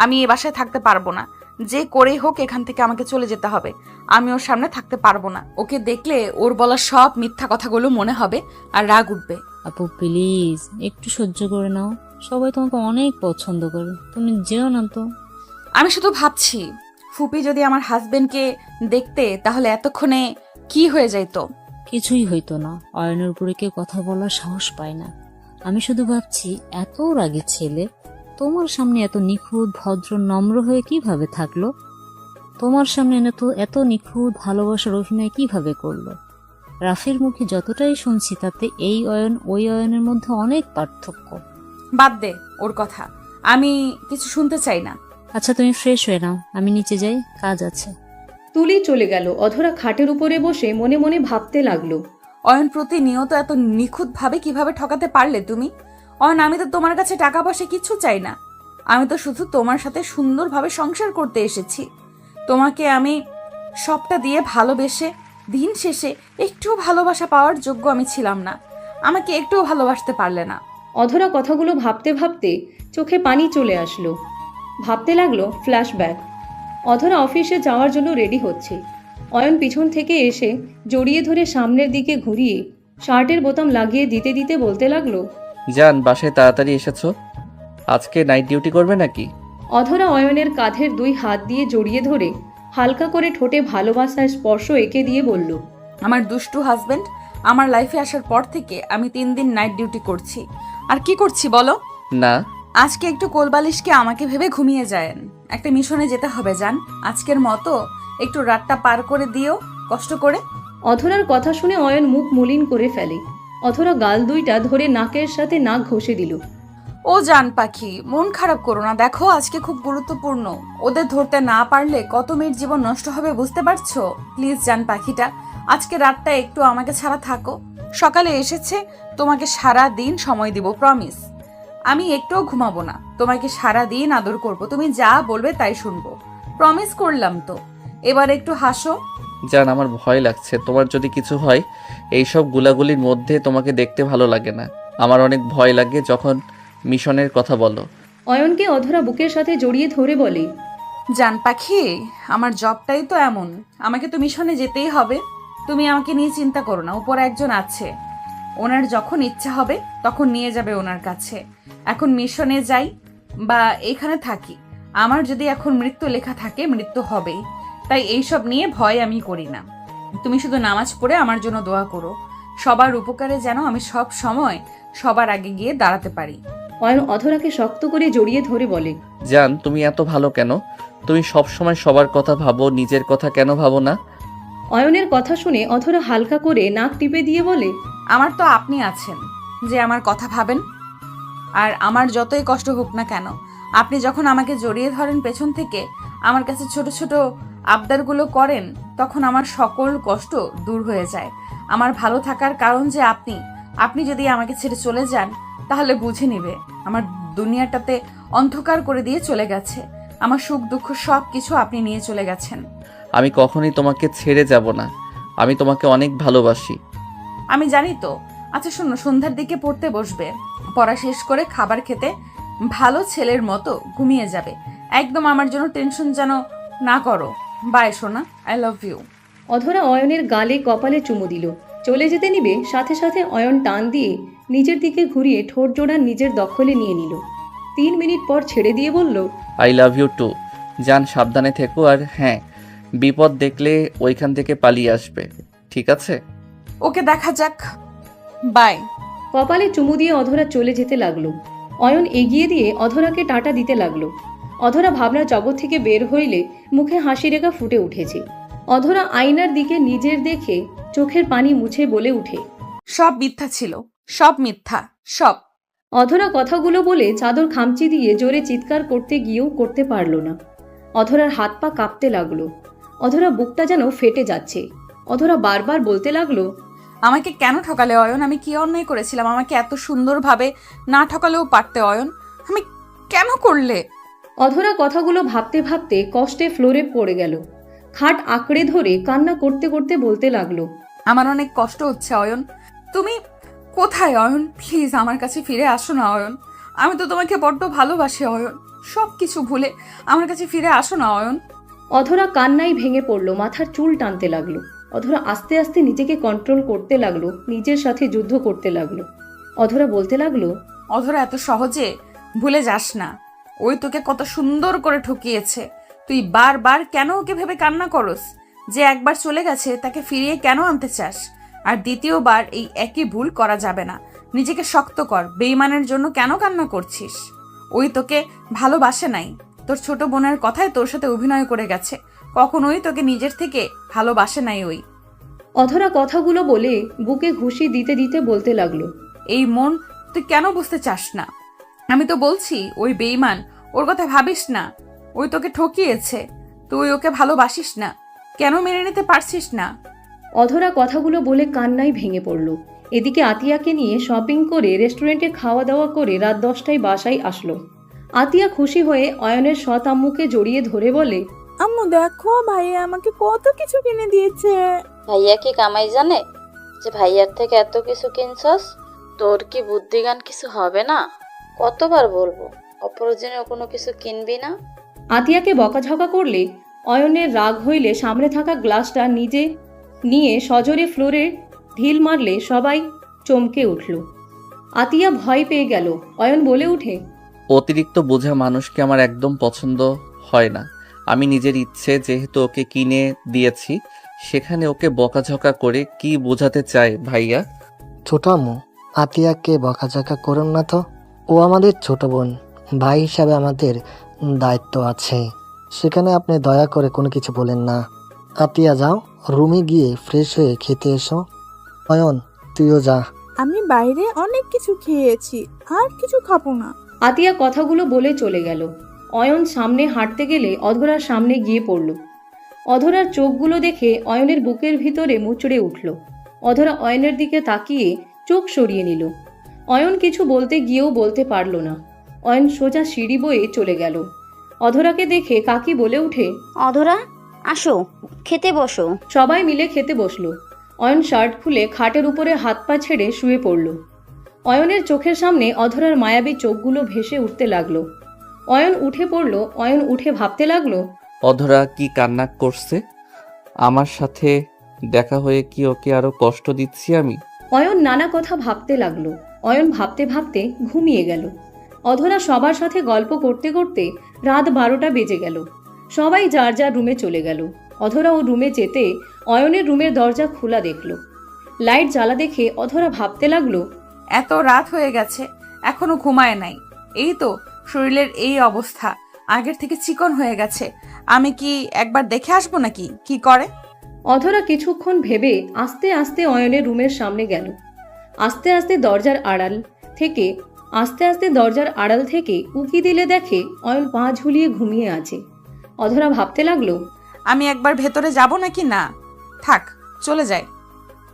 আমি এ বাসায় থাকতে পারবো না। যে করেই হোক এখান থেকে আমাকে চলে যেতে হবে। আমি ওর সামনে থাকতে পারবো না। ওকে দেখলে ওর বলা সব মিথ্যা কথাগুলো মনে হবে আর রাগ উঠবে। আপু প্লিজ একটু সহ্য করে নাও, সবাই তোমাকে অনেক পছন্দ করে, তুমি যেও না তো। আমি শুধু ভাবছি, ফুপি যদি আমার হাজবেন্ডকে দেখতে তাহলে এতক্ষণে কি হয়ে যাইতো। কিছুই হইতো না, অয়নের উপরে কেউ কথা বলার সাহস পায় না। আমি শুধু ভাবছি, এত রাগী ছেলে তোমার সামনে এত নিখুঁত ভদ্র নম্র হয়ে কিভাবে থাকলো? তোমার সামনে এত নিখুঁত ভালোবাসার অভিনয় কিভাবে করলো? রাফির মুখে যতটাই শুনছি তাতে এই অয়ন ওই অয়নের মধ্যে অনেক পার্থক্য। বাদ দে ওর কথা, আমি কিছু শুনতে চাই না। আচ্ছা তুমি ফ্রেশ হয়ে নাও, আমি নিচে যাই, কাজ আছে। তুলি চলে গেল। অধরা খাটের উপরে বসে মনে মনে ভাবতে লাগলো, অয়ন প্রতিনিয়ত এত নিখুঁতভাবে কিভাবে ঠকাতে পারলে তুমি? অয়ন, আমি তো তোমার কাছে টাকা পয়সা কিছু চাই না। আমি তো শুধু তোমার সাথে সুন্দরভাবে সংসার করতে এসেছি। তোমাকে আমি সবটা দিয়ে ভালোবেসে দিন শেষে একটুও ভালোবাসা পাওয়ার যোগ্য আমি ছিলাম না। আমাকে একটুও ভালোবাসতে পারলে না। অধরা কথাগুলো ভাবতে ভাবতে চোখে পানি চলে আসলো। ভাবতে লাগলো ফ্ল্যাশব্যাক। অধরা অফিসে যাওয়ার জন্য রেডি হচ্ছে। অয়ন পিছন থেকে এসে জড়িয়ে ধরে সামনের দিকে ঘুরিয়ে শার্টের বোতাম লাগিয়ে দিতে দিতে বলতে লাগলো, যান, বাসায় তাড়াতাড়ি এসেছো। আজকে নাইট ডিউটি করবে নাকি? অধরা অয়নের কাঁধের 2 হাত দিয়ে জড়িয়ে ধরে হালকা করে ঠোঁটে ভালোবাসার স্পর্শ এঁকে দিয়ে বলল, আমার দুষ্টু হাজবেন্ড আমার লাইফে আসার পর থেকে আমি 3 দিন নাইট ডিউটি করছি। আর কি করছি বলো? না। আজকে একটু কোলবালিশকে আমাকে ভেবে ঘুমিয়ে যায়েন। একটা মিশনে যেতে হবে জান। আজকের মতো একটু রাতটা পার করে দিও কষ্ট করে। অধরার কথা শুনে অয়ন মুখ মলিন করে ফেলে। অধরা গাল 2টা ধরে নাকের সাথে নাক ঘষে দিল। ও জান পাখি, মন খারাপ করো না। দেখো আজকে খুব গুরুত্বপূর্ণ। ওদের ধরতে না পারলে কত মেয়ের জীবন নষ্ট হবে বুঝতে পারছো? প্লিজ জান পাখিটা, আজকে রাতটা একটু আমাকে ছাড়া থাকো। সকালে এসেছে তোমাকে সারা দিন সময় দিব, প্রমিস। আমি একটুও ঘুমাবো না, তোমাকে সারা দিন আদর করব, তুমি যা বলবে তাই শুনবো, প্রমিস করলাম তো। এবার একটু হাসো। জান, আমার ভয় লাগছে। তোমার যদি কিছু হয়, এইসব গুলাগুলির মধ্যে তোমাকে দেখতে ভালো লাগে না। আমার অনেক ভয় লাগে যখন মিশনের কথা বলো। অয়নকে অধরা বুকের সাথে জড়িয়ে ধরে বলে, জান পাখি, আমার জবটাই তো এমন, আমাকে তো মিশনে যেতেই হবে। তুমি আমাকে নিয়ে চিন্তা করো না, উপরে একজন আছে, ওনার যখন ইচ্ছা হবে তখন নিয়ে যাবে ওনার কাছে। এখন মিশনে যাই বা এখানে থাকি, আমার যদি এখন মৃত্যু লেখা থাকে মৃত্যু হবেই। তাই এইসব নিয়ে ভয় আমি করি না। তুমি শুধু নামাজ পড়ে আমার জন্য দোয়া করো, সবার উপকারে যেন আমি সব সময় সবার আগে গিয়ে দাঁড়াতে পারি। অয়ন অধরাকে শক্ত করে জড়িয়ে ধরে বলে, জান তুমি এত ভালো কেন? তুমি সব সময় সবার কথা ভাবো, নিজের কথা কেন ভাবো না? অয়নের কথা শুনে অধরা হালকা করে নাক টিপে দিয়ে বলে, আমার তো আপনি আছেন যে আমার কথা ভাবেন। আর আমার যতই কষ্ট হোক না কেন, আপনি যখন আমাকে জড়িয়ে ধরেন পেছন থেকে, আমার কাছে ছোট ছোট আবদারগুলো করেন, তখন আমার সকল কষ্ট দূর হয়ে যায়। আমার ভালো থাকার কারণ যে আপনি যদি আমাকে ছেড়ে চলে যান, তাহলে বুঝে নিবে আমার দুনিয়াটাতে অন্ধকার করে দিয়ে চলে গেছে। আমার সুখ দুঃখ সব কিছু আপনি নিয়ে চলে গেছেন। আমি কখনোই তোমাকে ছেড়ে যাব না, আমি তোমাকে অনেক ভালোবাসি। আমি জানি তো। আচ্ছা শোনো, সন্ধ্যার দিকে পড়তে বসবে, পড়া শেষ করে খাবার খেতে ভালো ছেলের মতো ঘুমিয়ে যাবে। একদম আমার জন্য টেনশন যেন না করো। বাই সোনা, আই লাভ ইউ। অধরা অয়নের গালে কপালে চুমু দিল। চলে যেতে নিবে, সাথে সাথে অয়ন টান দিয়ে নিজের দিকে ঘুরিয়ে ঠোঁট জোড়া নিজের দখলে নিয়ে নিল। 3 মিনিট পর ছেড়ে দিয়ে বলল, আই লাভ ইউ টু। জান সাবধানে থেকো, আর হ্যাঁ, বিপদ দেখলে ওইখান থেকে পালিয়ে আসবে, ঠিক আছে? ওকে, দেখা যাক। বাই। কপালে চুমু দিয়ে অধরা চলে যেতে লাগলো। অয়ন এগিয়ে দিয়ে অধরাকে টাটা দিতে লাগলো। অধরা ভাবনা জগৎ থেকে বের হইলে মুখে হাসি রেখা ফুটে উঠেছে। অধরা আয়নার দিকে নিজের দেখে চোখের পানি মুছে বলে উঠে, সব মিথ্যা ছিল, সব মিথ্যা, সব। অধরা কথাগুলো বলে চাদর খামচি দিয়ে জোরে চিৎকার করতে গিয়েও করতে পারল না। অধরার হাত পা কাঁপতে লাগলো। অধরা বুকটা যেন ফেটে যাচ্ছে। অধরা বারবার বলতে লাগলো, আমাকে কেন ঠকালে অয়ন? আমি কি অন্যায় করেছিলাম? আমাকে এত সুন্দরভাবে না ঠকালেও পারতে অয়ন, আমি কেন করলে? অধরা কথাগুলো ভাবতে ভাবতে কষ্টে ফ্লোরে পড়ে গেল। খাট আঁকড়ে ধরে কান্না করতে করতে বলতে লাগলো, আমার অনেক কষ্ট হচ্ছে অয়ন। তুমি কোথায় অয়ন? প্লিজ আমার কাছে ফিরে আসো না অয়ন। আমি তো তোমাকে বড্ড ভালোবাসি অয়ন। সব কিছু ভুলে আমার কাছে ফিরে আসো না অয়ন। অধরা কান্নাই ভেঙে পড়ল, মাথার চুল টানতে লাগলো। অধরা আস্তে আস্তে নিজেকে কন্ট্রোল করতে লাগলো, নিজের সাথে যুদ্ধ করতে লাগলো। অধরা বলতে লাগলো, অধরা এত সহজে ভুলে যাস না। ওই তোকে কত সুন্দর করে ঠকিয়েছে। তুই বারবার কেন ওকে ভেবে কান্না করস? যে একবার চলে গেছে তাকে ফিরিয়ে কেন আনতে চাস? আর দ্বিতীয়বার এই একই ভুল করা যাবে না। নিজেকে শক্ত কর। বেঈমানের জন্য কেন কান্না করছিস? ওই তোকে ভালোবাসে নাই। তোর ছোট বোনের কথায় তোর সাথে অভিনয় করে গেছে। কখনোই তোকে নিজের থেকে ভালোবাসে নাই ওই। অধরা কথাগুলো বলে বুকে ঘুষি দিতে দিতে বলতে লাগলো, এই মন তুই কেন বুঝতে চাস না? আমি তো বলছি ওই বেঈমান, ওর কথা ভাবিস না। ওই তোকে ঠকিয়েছে, তুই ওকে ভালোবাসিস না। কেন মেনে নিতে পারছিস না? অধরা কথাগুলো বলে কান্নাই ভেঙে পড়ল। এদিকে আতিয়াকে নিয়ে শপিং করে রেস্টুরেন্টে খাওয়া দাওয়া করে রাত 10টায় বাসায় আসলো। আতিয়া খুশি হয়ে অয়নের সৎ আম্মুকে জড়িয়ে ধরে বলে, আম্মু দেখো, ভাইয়া আমাকে কত কিছু কিনে দিয়েছে। ভাইয়া কি কামাই জানে যে ভাইয়ার থেকে এত কিছু কিনছস? তোর কি বুদ্ধিজ্ঞান কিছু হবে না? কতবার বলবো অপ্রয়োজনীয় কোনো কিছু কিনবি না। আতিয়াকে বকাঝকা করলে অয়নের রাগ হইলে সামনে থাকা গ্লাসটা নিজে নিয়ে সজোরে ফ্লোরে ঢিল মারলে সবাই চমকে উঠল। আতিয়া ভয় পেয়ে গেল। অয়ন বলে উঠে, অতিরিক্ত বোঝা মানুষকে আমার একদম পছন্দ হয় না। আমি নিজের ইচ্ছে যেহেতু ওকে কিনে দিয়েছি, সেখানে ওকে বকাঝকা করে কি বোঝাতে চায় ভাইয়া? ছোট আম্মু, আতিয়াকে বকাঝকা করুন না তো। ও আমাদের ছোট বোন, ভাই হিসাবে আমাদের দায়িত্ব আছে। সেখানে আপনি দয়া করে কোনো কিছু বলেন না। আতিয়া যাও, রুমে গিয়ে ফ্রেশ হয়ে খেতে এসো। অয়ন তুইও যা। আমি বাইরে অনেক কিছু খেয়েছি, আর কিছু খাবো না। আতিয়া কথাগুলো বলে চলে গেল। অয়ন সামনে হাঁটতে গেলে অধরার সামনে গিয়ে পড়ল। অধরার চোখগুলো দেখে অয়নের বুকের ভিতরে মুচড়ে উঠল। অধরা অয়নের দিকে তাকিয়ে চোখ সরিয়ে নিল। অয়ন কিছু বলতে গিয়েও বলতে পারল না। অয়ন সোজা সিঁড়ি বয়ে চলে গেল। অধরাকে দেখে কাকি বলে উঠে, অধরা আসো, খেতে বসো। সবাই মিলে খেতে বসলো। অয়ন শার্ট খুলে খাটের উপরে হাত পা ছেড়ে শুয়ে পড়ল। অয়নের চোখের সামনে অধরার মায়াবী চোখগুলো ভেসে উঠতে লাগলো। অয়ন উঠে পড়ল। অয়ন উঠে ভাবতে লাগলো, অধরা কি কান্না করছে? আমার সাথে দেখা হয়ে কি ওকে আরো কষ্ট দিচ্ছি আমি? অয়ন নানা কথা ভাবতে লাগলো। অয়ন ভাবতে ভাবতে ঘুমিয়ে গেল। অধরা সবার সাথে গল্প করতে করতে রাত 12টা বেজে গেল। সবাই যার যার রুমে চলে গেল। অধরা ও রুমে যেতে অয়নের রুমের দরজা খোলা দেখলো। লাইট জ্বালা দেখে অধরা ভাবতে লাগলো, এত রাত হয়ে গেছে এখনো ঘুমায় নাই। এই তো শরীরের এই অবস্থা, আগের থেকে চিকন হয়ে গেছে। আমি কি একবার দেখে আসবো নাকি কি করে? অধরা কিছুক্ষণ ভেবে আস্তে আস্তে অয়নের রুমের সামনে গেল। আস্তে আস্তে দরজার আড়াল থেকে উকি দিলে দেখে অয়ন পা ঝুলিয়ে ঘুমিয়ে আছে। অধরা ভাবতে লাগলো, আমি একবার ভেতরে যাব নাকি না, থাক চলে যায়।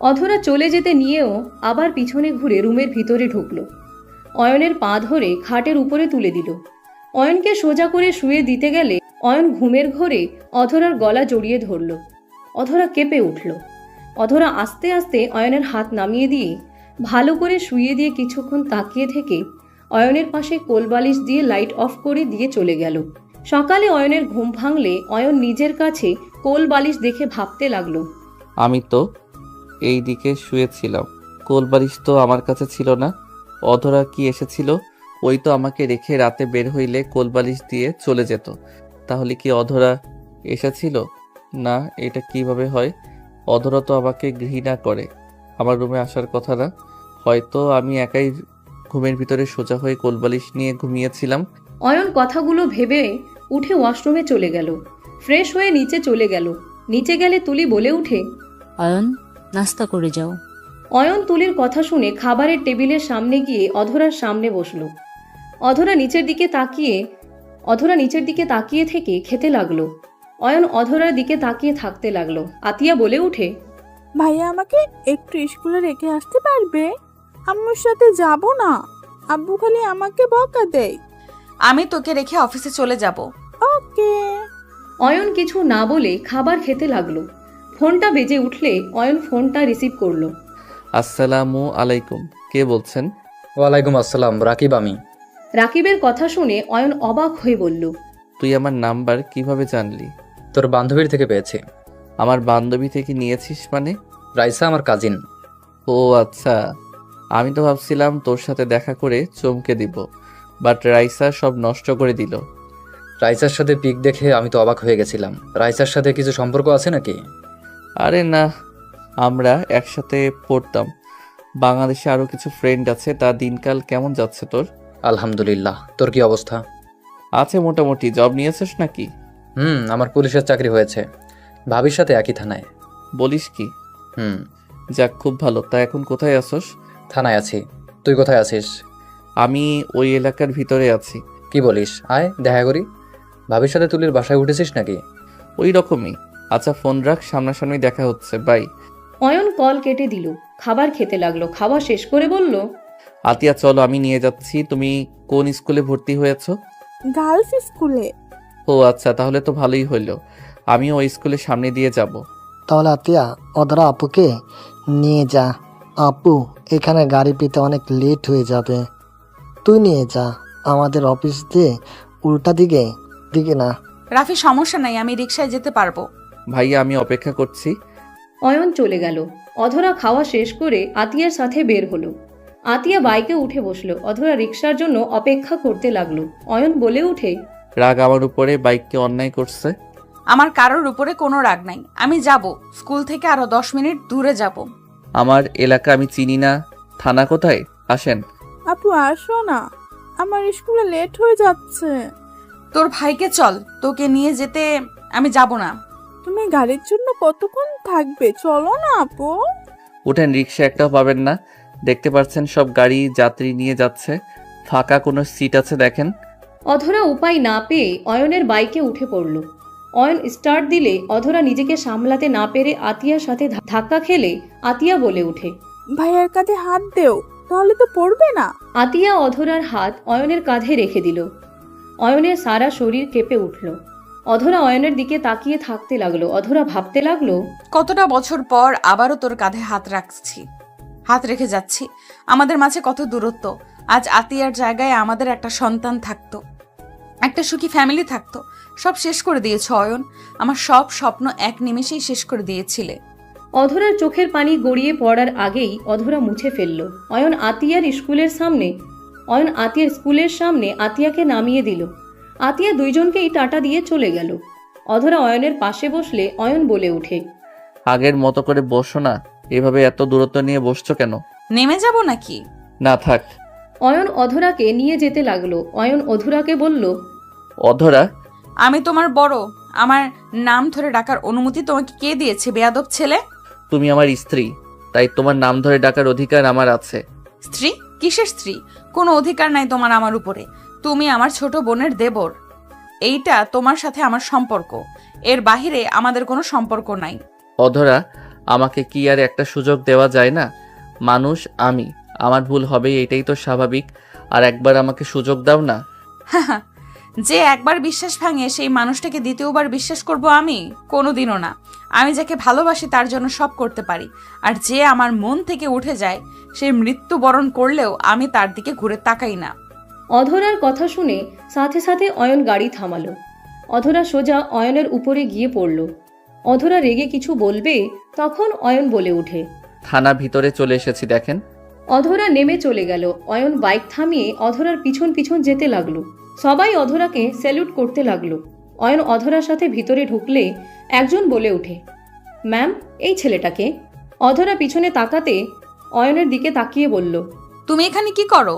অধরা চলে যেতে নিয়েও আবার পিছনে ঘুরে রুমের ভিতরে ঢুকলো। অয়নের পা ধরে খাটের উপরে তুলে দিল। অয়নকে সোজা করে শুয়ে দিতে গেলে অয়ন ঘুমের ঘোরে অধরার গলা জড়িয়ে ধরল। অধরা কেঁপে উঠল। অধরা আস্তে আস্তে অয়নের হাত নামিয়ে দিয়ে ভালো করে শুইয়ে দিয়ে কিছুক্ষণ তাকিয়ে থেকে অয়নের পাশে কোলবালিশ দিয়ে লাইট অফ করে দিয়ে চলে গেল। সকালে অয়নের ঘুম ভাঙলে অয়ন নিজের কাছে কোলবালিশ দেখে ভাবতে লাগলো, আমি তো এই দিকে শুয়েছিলাম, কোলবালিশ তো আমার কাছে ছিল না। অধরা কি এসেছিল? ওই তো আমাকে রেখে রাতে বের হইলে কোলবালিশ দিয়ে চলে যেত। তাহলে কি অধরা এসেছিল? না, এটা কিভাবে হয়? অধরা তো আমাকে ঘৃণা করে, আমার রুমে আসার কথা না। হয়তো আমি একাই ঘুমের ভিতরে সোজা হয়ে কোলবালিশ নিয়ে ঘুমিয়েছিলাম। অয়ন কথাগুলো ভেবে উঠে ওয়াশরুমে চলে গেল। ফ্রেশ হয়ে নিচে চলে গেল। নিচে গেলে তুলি বলে উঠে, অয়ন, নাস্তা করে যাও। অয়ন তুলির কথা শুনে খাবারের টেবিলের সামনে গিয়ে অধরার সামনে বসলো। অধরা নিচের দিকে তাকিয়ে থেকে খেতে লাগলো। অয়ন অধরার দিকে তাকিয়ে থাকতে লাগলো। আতিয়া বলে উঠে, ভাইয়া আমাকে একটু স্কুলে রেখে আসতে পারবে? আম্মুর সাথে যাব না, আব্বু খালি আমাকে বকা দেয়। আমি তোকে রেখে অফিসে চলে যাব। ওকে। অয়ন কিছু না বলে খাবার খেতে লাগলো। ফোনটা বেজে উঠলে অয়ন ফোনটা রিসিভ করলো। আসসালামু আলাইকুম, কে বলছেন? ওয়ালাইকুম আসসালাম, রাকিব আমি। রাকিবের কথা শুনে অয়ন অবাক হয়ে বলল, তুই আমার নাম্বার কিভাবে জানলি? তোর বান্ধবীর থেকে পেয়েছি। আমার বান্ধবী থেকে নিয়েছিস মানে? রাইসা আমার কাজিন। ও আচ্ছা, আমি তো ভাবছিলাম তোর সাথে দেখা করে চমকে দিব, বাট রাইসা সব নষ্ট করে দিল। রাইসার সাথে পিক দেখে আমি তো অবাক হয়ে গেছিলাম। রাইসার সাথে কিছু সম্পর্ক আছে নাকি? আরে না, আমরা একসাথে পড়তাম। বাংলাদেশে আরও কিছু ফ্রেন্ড আছে। তা দিনকাল কেমন যাচ্ছে তোর? আলহামদুলিল্লাহ, তোর কি অবস্থা? আছে মোটামুটি। জব নিয়েছিস নাকি? আমার পুলিশের চাকরি হয়েছে, ভাবির সাথে একই থানায়। বলিস কি? যাক, খুব ভালো। তা এখন কোথায় আসোস? থানায় আছি। তুই কোথায় আছিস? আমি ওই এলাকার ভিতরে আছি। কি বলিস? আয় দেখা করি। ভাবির সাথে তুলির বাসায় উঠেছিস নাকি? ওই রকমই। আচ্ছা ফোন রাখ, সামনাসামনি দেখা হচ্ছে, বাই। অয়ন কল কেটে দিল। খাবার খেতে লাগলো। খাবার শেষ করে বলল, আতিয়া চলো, আমি নিয়ে যাচ্ছি। তুমি কোন স্কুলে ভর্তি হয়েছো? গার্লস স্কুলে। ও আচ্ছা, তাহলে তো ভালোই হইলো। আমিও ওই স্কুলের সামনে দিয়ে যাব। তাহলে আতিয়া অধরা আপুকে নিয়ে যা। আপু এখানে গাড়ি পেতে অনেক লেট হয়ে যাবে, তুই নিয়ে যা। আমাদের অফিস দিয়ে উল্টা দিকে না। রাফি, সমস্যা নাই, আমি রিকশায় যেতে পারবো। ভাইয়া আমি অপেক্ষা করছি। অয়ন চলে গেল। অধরা খাওয়া শেষ করে আতিয়ার সাথে বের হলো। আতিয়া বাইকে উঠে বসলো। অধরা রিকশার জন্য অপেক্ষা করতে লাগলো। অয়ন বলে উঠে, রাগ আমার উপরে, বাইককে অন্যায় করছে। আমার কারোর উপরে কোনো রাগ নাই, আমি যাব। স্কুল থেকে আরো 10 মিনিট দূরে যাব। আমার এলাকা আমি চিনি না। থানা কোথায়? আসেন। আপু আসো না, আমার স্কুলে লেট হয়ে যাচ্ছে। তোর ভাইকে চল, তোকে নিয়ে যেতে আমি যাব না। তুমি গাড়ির জন্য কতক্ষণ থাকবে? চলো না আপু। উঠেন, রিক্সা একটাও পাবেন না। দেখতে পাচ্ছেন সব গাড়ি যাত্রী নিয়ে যাচ্ছে, ফাঁকা কোনো সিট আছে দেখেন। অধরা উপায় না পেয়ে অয়নের বাইকে উঠে পড়ল। অয়ন স্টার্ট দিলে অধরা নিজেকে সামলাতে না পেরে আতিয়ার সাথে ধাক্কা খেলে আতিয়া বলে উঠে, ভাইয়ার কাঁধে হাত দেও, তাহলে তো পড়বে না। আতিয়া অধরার হাত অয়নের কাঁধে রেখে দিল। অয়নের সারা শরীর কেঁপে উঠল। অধরা অয়নের দিকে তাকিয়ে থাকতে লাগলো। অধরা ভাবতে লাগলো, কতটা বছর পর আবারও তোর কাঁধে হাত রেখে যাচ্ছি। আমাদের মাঝে কত দূরত্ব। আজ আতিয়ার জায়গায় আমাদের একটা সন্তান থাকতো, একটা সুখী ফ্যামিলি থাকতো। সব শেষ করে দিয়েছ অয়ন, আমার সব স্বপ্ন এক নিমেষেই শেষ করে দিয়েছিলে। অধরার চোখের পানি গড়িয়ে পড়ার আগেই অধরা মুছে ফেলল। অয়ন আতিয়ার স্কুলের সামনে আতিয়াকে নামিয়ে দিল। আতিয়া দুইজনকেই টাটা দিয়ে চলে গেল। অধরা অয়নের পাশে বসলে অয়ন বলে উঠে, আগের মতো করে বসো না, এভাবে এত দূরত্ব নিয়ে বসছো কেন? নেমে যাব নাকি? না থাক। অয়ন অধরাকে নিয়ে যেতে লাগলো। অয়ন অধরাকে বলল, অধরা, আমি তোমার বড়, আমার নাম ধরে ডাকার অনুমতি তোমাকে কে দিয়েছে বেয়াদব ছেলে? তুমি আমার স্ত্রী, তাই তোমার নাম ধরে ডাকার অধিকার আমার আছে। স্ত্রী? কিসের স্ত্রী? কোনো অধিকার নাই তোমার আমার উপরে। তুমি আমার ছোট বোনের দেবর। এইটা তোমার সাথে আমার সম্পর্ক, এর বাহিরে আমাদের কোনো সম্পর্ক নাই। অধরা, আমাকে কি আর একটা সুযোগ দেওয়া যায় না? মানুষ আমি, আমার ভুল হবে, এটাই তো স্বাভাবিক। আর একবার আমাকে সুযোগ দাও না। যে একবার বিশ্বাস ভাঙে সেই মানুষটাকে দ্বিতীয়বার বিশ্বাস করব আমি? কোনোদিনও না। আমি যাকে ভালোবাসি তার জন্য সব করতে পারি, আর যে আমার মন থেকে উঠে যায় সে মৃত্যুবরণ করলেও আমি তার দিকে ঘুরে তাকাই না। অধরার কথা শুনে সাথে সাথে অয়ন গাড়ি থামালো। অধরা সোজা অয়নের উপরে গিয়ে পড়ল। অধরা রেগে কিছু বলবে, তখন অয়ন বলে ওঠে, থানা ভিতরে চলে এসেছি, দেখেন। অধরা নেমে চলে গেল। অয়ন বাইক থামিয়ে অধরার পিছন পিছন যেতে লাগলো। সবাই অধরাকে স্যালুট করতে লাগলো। অয়ন অধরার সাথে ভিতরে ঢুকলে একজন বলে ওঠে, ম্যাম, এই ছেলেটাকে। অধরা পিছনে তাকাতে অয়নের দিকে তাকিয়ে বলল, তুমি এখানে কি করো?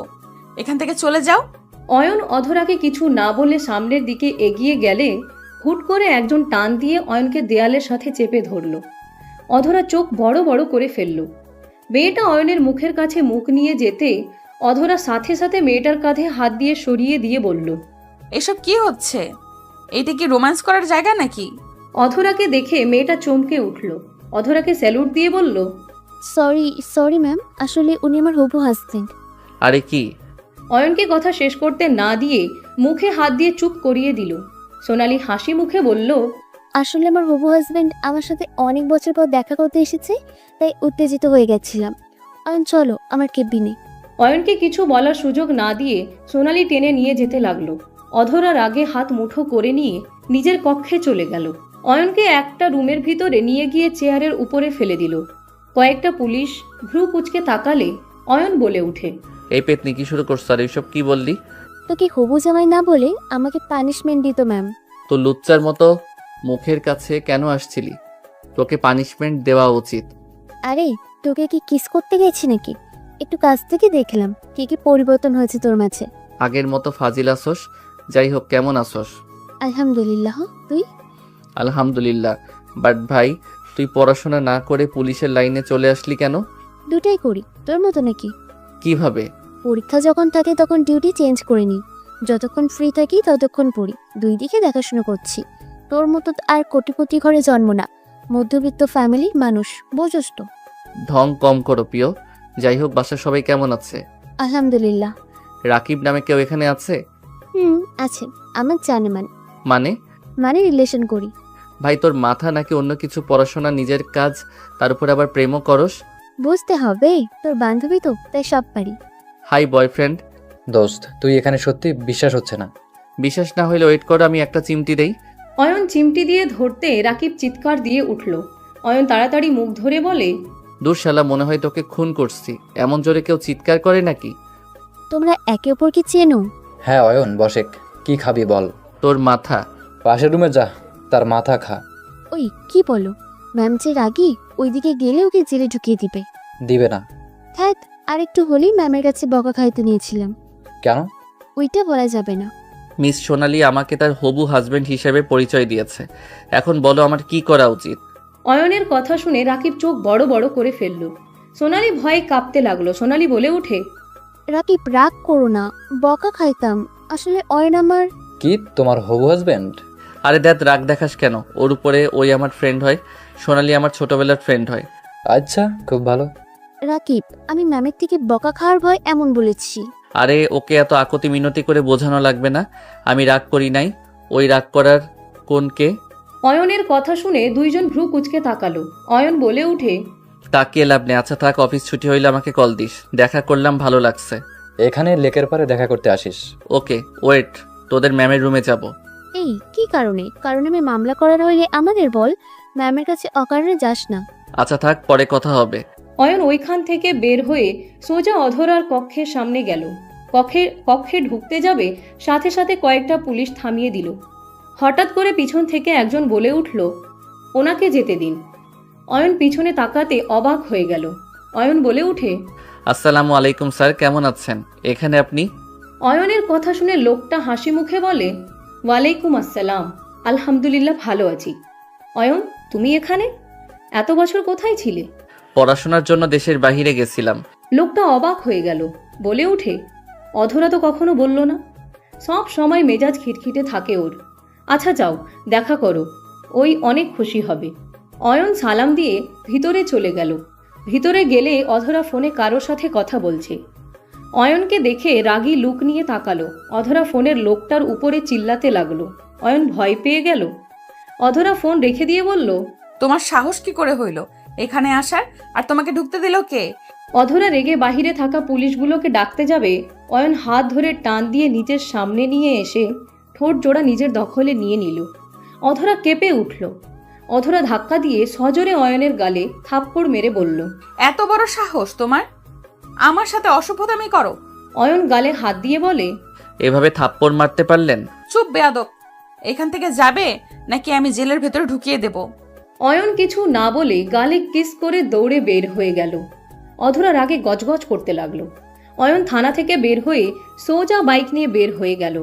এখান থেকে চলে যাও। অয়ন অধরাকে কিছু না বলে সামনের দিকে এগিয়ে গেলে হুট করে একজন টান দিয়ে অয়নকে দেয়ালের সাথে চেপে ধরল। অধরা চোখ বড় বড় করে ফেলল। মেয়েটা অয়নের মুখের কাছে মুখ নিয়ে যেতে অধরা সাথে সাথে মেয়েটার কাঁধে হাত দিয়ে সরিয়ে দিয়ে বলল, এসব কি হচ্ছে? এইটা কি রোম্যান্স করার জায়গা নাকি? অধরাকে দেখে মেয়েটা চমকে উঠল। অধরাকে স্যালুট দিয়ে বলল, সরি ম্যাম, আসলে উনি আমার হবু হাজবেন্ড। আরে কি? অয়নকে কথা শেষ করতে না দিয়ে মুখে হাত দিয়ে চুপ করিয়ে দিল। সোনালি হাসি মুখে বলল, আসলে আমার হবু হাজবেন্ড আমার সাথে অনেক বছর পর দেখা করতে এসেছে, তাই উত্তেজিত হয়ে গেছিলাম। চলো আমার কেবিনে। অয়নকে কিছু বলার সুযোগ না দিয়ে সোনালি টেনে নিয়ে যেতে লাগলো। অধরার আগে হাত মুঠো করে নিয়ে নিজের কক্ষে চলে গেল। অয়নকে একটা রুমের ভিতরে নিয়ে গিয়ে চেয়ারের উপরে ফেলে দিল। কয়েকটা পুলিশ ভ্রু কুচকে তাকালে অয়ন বলে উঠে, এই পেতনি কি শুরু করছো? আর এইসব কি বললি? তোকে হবু জামাই না বলে আমাকে পানিশমেন্ট দিত ম্যাম। তো লুচ্চার মতো মুখের কাছে কেন আসছিলি? তোকে পানিশমেন্ট দেওয়া উচিত। আরে তোকে কি কিস করতে গেছি নাকি? একটু কাছ থেকে দেখলাম কি কি পরিবর্তন হয়েছে তোর মাঝে। আগের মতো ফাজিল আসোস? যাই হোক, কেমন আসোস? আলহামদুলিল্লাহ, তুই? আলহামদুলিল্লাহ। বাট ভাই, তুই পড়াশোনা না করে পুলিশের লাইনে চলে আসলি কেন? দুটাই করি, তোর মতো নাকি? কিভাবে? পরীক্ষা যখন থাকে তখন ডিউটি চেঞ্জ করে নিই, যতক্ষণ ফ্রি থাকি ততক্ষণ পড়ি। দুই দিকে দেখাশোনা করছি। তোর মতো আর কোটিপতি ঘরে জন্ম না, মধ্যবিত্ত ফ্যামিলির মানুষ, বোঝস তো। ঢং কম করো প্রিয়। যাই হোক, বাসার সবাই কেমন আছে? আলহামদুলিল্লাহ। রাকিব নামে কেউ এখানে আছে? আছে, আমার জানেমান। মানে রিলেশন করি। ভাই, তোর মাথা নাকি অন্য কিছু? পড়াশোনা, নিজের কাজ, তার উপর আবার প্রেমও করস? বুঝতে হবে, তোর বান্ধবী তো, তাই সব পারি। Hi boyfriend. দোস্ত, তুই এখানে সত্যি বিশ্বাস হচ্ছে না। বিশ্বাস না হলে ওয়েট করো, আমি একটা চিমটি দেই। অয়ন চিমটি দিয়ে ধরতে রাকিব চিৎকার দিয়ে উঠল। অয়ন তাড়াতাড়ি মুখ ধরে বলে, দূর শালা, মনে হয় তোকে খুন করছি। এমন জোরে কেউ চিৎকার করে নাকি? তোমরা একে অপরকে চেনো? হ্যাঁ অয়ন, বসেক, কি খাবি বল? তোর মাথা। পাশের রুমে যা, তার মাথা খা। ওই কি বলো? ম্যাম যে রাগি, ওইদিকে গেলে ওকে জেলে ঢুকিয়ে দিবে। দিবে না। থাক, আর একটু হলেই ম্যামের কাছে বকা খাইতে নিয়েছিলাম। কেন? ওইটা বলা যাবে না। মিস সোনালি আমাকে তার হবু হাজবেন্ড হিসেবে পরিচয় দিয়েছে। এখন বলো আমার কি করা উচিত? অয়নের কথা শুনে রাকিব চোখ বড় বড় করে ফেলল। সোনালি ভয়ে কাঁপতে লাগলো। সোনালি বলে ওঠে, রাকিব রাগ করো না, বকা খাইতাম। আসলে অয়ন আমার। কি তোমার হবু হাজবেন্ড? আরে দেখ, রাগ দেখাস কেন? ওর উপরে ওই আমার ফ্রেন্ড হয়, সোনালি আমার ছোটবেলার ফ্রেন্ড হয়। আচ্ছা, খুব ভালো। রাকিব, আমি ম্যামের থেকে বকা খাওয়ার ভয় এমন বলেছি। আরে ওকে এত আকতি মিনতি করে বোঝানো লাগবে না। আমি রাগ করি নাই। ওই রাগ করার কোনকে? অয়নের কথা শুনে দুইজন ভ্রু কুচকে তাকালো। অয়ন বলে উঠে, তাকিয়ে লাভ নেই। আচ্ছা থাক, অফিস ছুটি হইলে আমাকে কল দিস। দেখা করলাম, ভালো লাগছে। এখানে লেকের পারে দেখা করতে আসিস? ওকে, ওয়েট, তোদের ম্যামের রুমে যাব। এই কি কারণে? কারণ আমি মামলা করার হইলে আমাদের বল, ম্যামের কাছে অকারণে যাস না। আচ্ছা থাক, পরে কথা হবে। অয়ন ওইখান থেকে বের হয়ে সোজা অধরার কক্ষের সামনে গেল। কক্ষে ঢুকতে যাবে, সাথে সাথে কয়েকটা পুলিশ থামিয়ে দিল। হঠাৎ করে পিছন থেকে একজন বলে উঠল, ওনাকে যেতে দিন। অয়ন পিছনে তাকাতে অবাক হয়ে গেল। অয়ন বলে ওঠে, আসসালামু আলাইকুম স্যার, কেমন আছেন? এখানে আপনি? অয়নের কথা শুনে লোকটা হাসি মুখে বলে, ওয়ালাইকুম আসসালাম, আলহামদুলিল্লাহ ভালো আছি। অয়ন, তুমি এখানে? এত বছর কোথায় ছিলে? পড়াশোনার জন্য দেশের বাইরে গেছিলাম। লোকটা অবাক হয়ে গেল, বলে ওঠে, অধরা তো কখনো বলল না। সব সময় মেজাজ খিটখিটে থাকে ওর। আচ্ছা যাও, দেখা করো, ওই অনেক খুশি হবে। অয়ন সালাম দিয়ে ভিতরে চলে গেল। ভিতরে গেলে অধরা ফোনে কারোর সাথে কথা বলছে। অয়নকে দেখে রাগী লুক নিয়ে তাকালো। অধরা ফোনের লোকটার উপরে চিল্লাতে লাগলো। অয়ন ভয় পেয়ে গেল। অধরা ফোন রেখে দিয়ে বলল, তোমার সাহস কি করে হইল এখানে আসার, আর তোমাকে ঢুকতে দিল কে? অধরা রেগে বাহিরে থাকা পুলিশগুলোকে ডাকতে যাবে, অয়ন হাত ধরে টান দিয়ে নিজের সামনে নিয়ে এসে ঠোঁট জোড়া নিজের দখলে নিয়ে নিল। অধরা কেঁপে উঠল। অধরা ধাক্কা দিয়ে সজোরে অয়নের গালে থাপ্পড় মেরে বলল, এত বড় সাহস তোমার, আমার সাথে অসভ্যতামি করো? অয়ন গালে হাত দিয়ে বলে, এভাবে থাপ্পড় মারতে পারলেন? চুপ বেয়াদব, এখান থেকে যাবে নাকি আমি জেলের ভেতরে ঢুকিয়ে দেব? অয়ন কিছু না বলে গালে কিস করে দৌড়ে বের হয়ে গেল। অধরা রাগে গজগজ করতে লাগলো। অয়ন থানা থেকে বের হয়ে সোজা বাইক নিয়ে বের হয়ে গেল।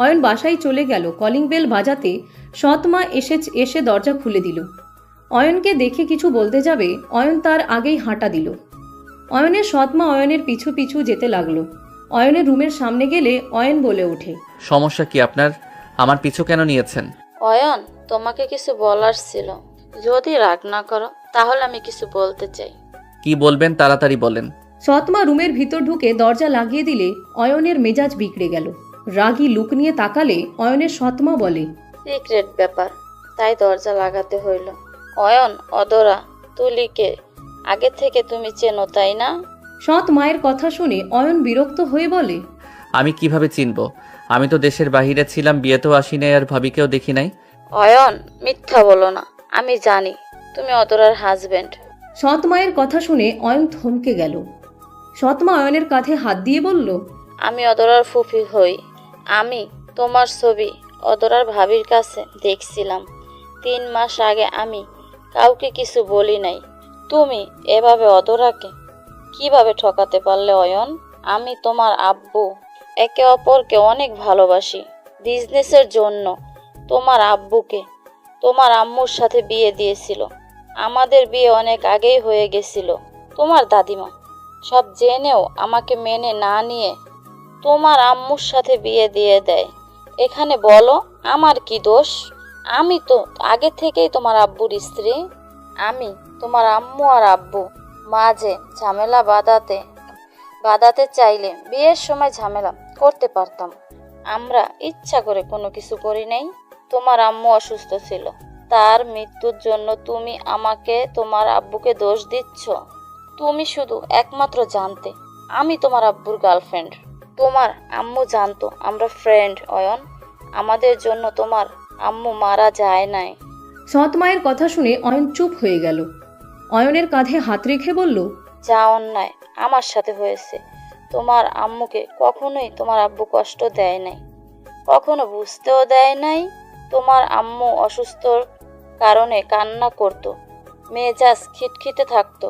অয়ন বাসায় চলে গেল। কলিং বেল বাজাতে সৎমা এসে দরজা খুলে দিল। অয়নকে দেখে কিছু বলতে যাবে, অয়ন তার আগেই হাঁটা দিল। অয়নের সৎমা অয়নের পিছু পিছু যেতে লাগলো। অয়নের রুমের সামনে গেলে অয়ন বলে ওঠে, সমস্যা কি আপনার? আমার পিছু কেন নিয়েছেন? অয়ন, তোমাকে কিছু বলার ছিল, যদি রাগ না করো তাহলে আমি কিছু বলতে চাই। কি বলবেন তাড়াতাড়ি বলেন। সৎমা রুমের ভিতর ঢুকে দরজা লাগিয়ে দিলে অয়নের মেজাজ বিগড়ে গেল। রাগী লুক নিয়ে তাকালে অয়নের সৎমা বলে, সিক্রেট ব্যাপার, তাই দরজা লাগাতে হইল। অয়ন, অদরা, তুলিকে আগে থেকে তুমি চেনো তাই না? সৎ মায়ের কথা শুনে অয়ন বিরক্ত হয়ে বলে, আমি কিভাবে চিনব? আমি তো দেশের বাইরে ছিলাম, বিয়েতেও আসি নাই, আর ভাবিকেও দেখি নাই। অয়ন, মিথ্যা বলো না, আমি জানি তুমি অদরার হাজবেন্ড। সৎ মায়ের কথা শুনে অয়ন থমকে গেল। সৎমা অয়নের কাঁধে হাত দিয়ে বলল, আমি অদরার ফুফি হই। আমি তোমার ছবি অদরার ভাবির কাছে দেখছিলাম 3 মাস আগে। আমি কাউকে কিছু বলি নাই। তুমি এভাবে অদরাকে কিভাবে ঠকাতে পারলে অয়ন? আমি তোমার আব্বু, একে অপরকে অনেক ভালোবাসি। বিজনেসের জন্য তোমার আব্বুকে তোমার আম্মুর সাথে বিয়ে দিয়েছিল। আমাদের বিয়ে অনেক আগেই হয়ে গেছিল। তোমার দাদিমা সব জেনেও আমাকে মেনে না নিয়ে তোমার আম্মুর সাথে বিয়ে দিয়ে দেয়। এখানে বলো আমার কি দোষ? আমি তো আগে থেকেই তোমার আব্বুর স্ত্রী। আমি তোমার আম্মু আর আব্বু মাঝে ঝামেলা বাঁধাতে চাইলে বিয়ের সময় ঝামেলা করতে পারতাম। আমরা ইচ্ছা করে কোনো কিছু করি নাই। তোমার আম্মু অসুস্থ ছিল, তার মৃত্যুর জন্য তুমি আমাকে তোমার আব্বুকে দোষ দিচ্ছ। তুমি শুধু একমাত্র জানতে আমি তোমার আব্বুর গার্লফ্রেন্ড। তোমার আম্মু জানতো আমরা ফ্রেন্ড। অয়ন, আমাদের জন্য তোমার আম্মু মারা যায় নাই। সৎ মায়ের কথা শুনে অয়ন চুপ হয়ে গেল। অয়নের কাঁধে হাত রেখে বলল, যা অন্যায় আমার সাথে হয়েছে, তোমার আম্মুকে কখনোই তোমার আব্বু কষ্ট দেয় নাই, কখনো বুঝতেও দেয় নাই। তোমার আম্মু অসুস্থর কারণে কান্না করত, মেজাজ খিটখিটে থাকতো,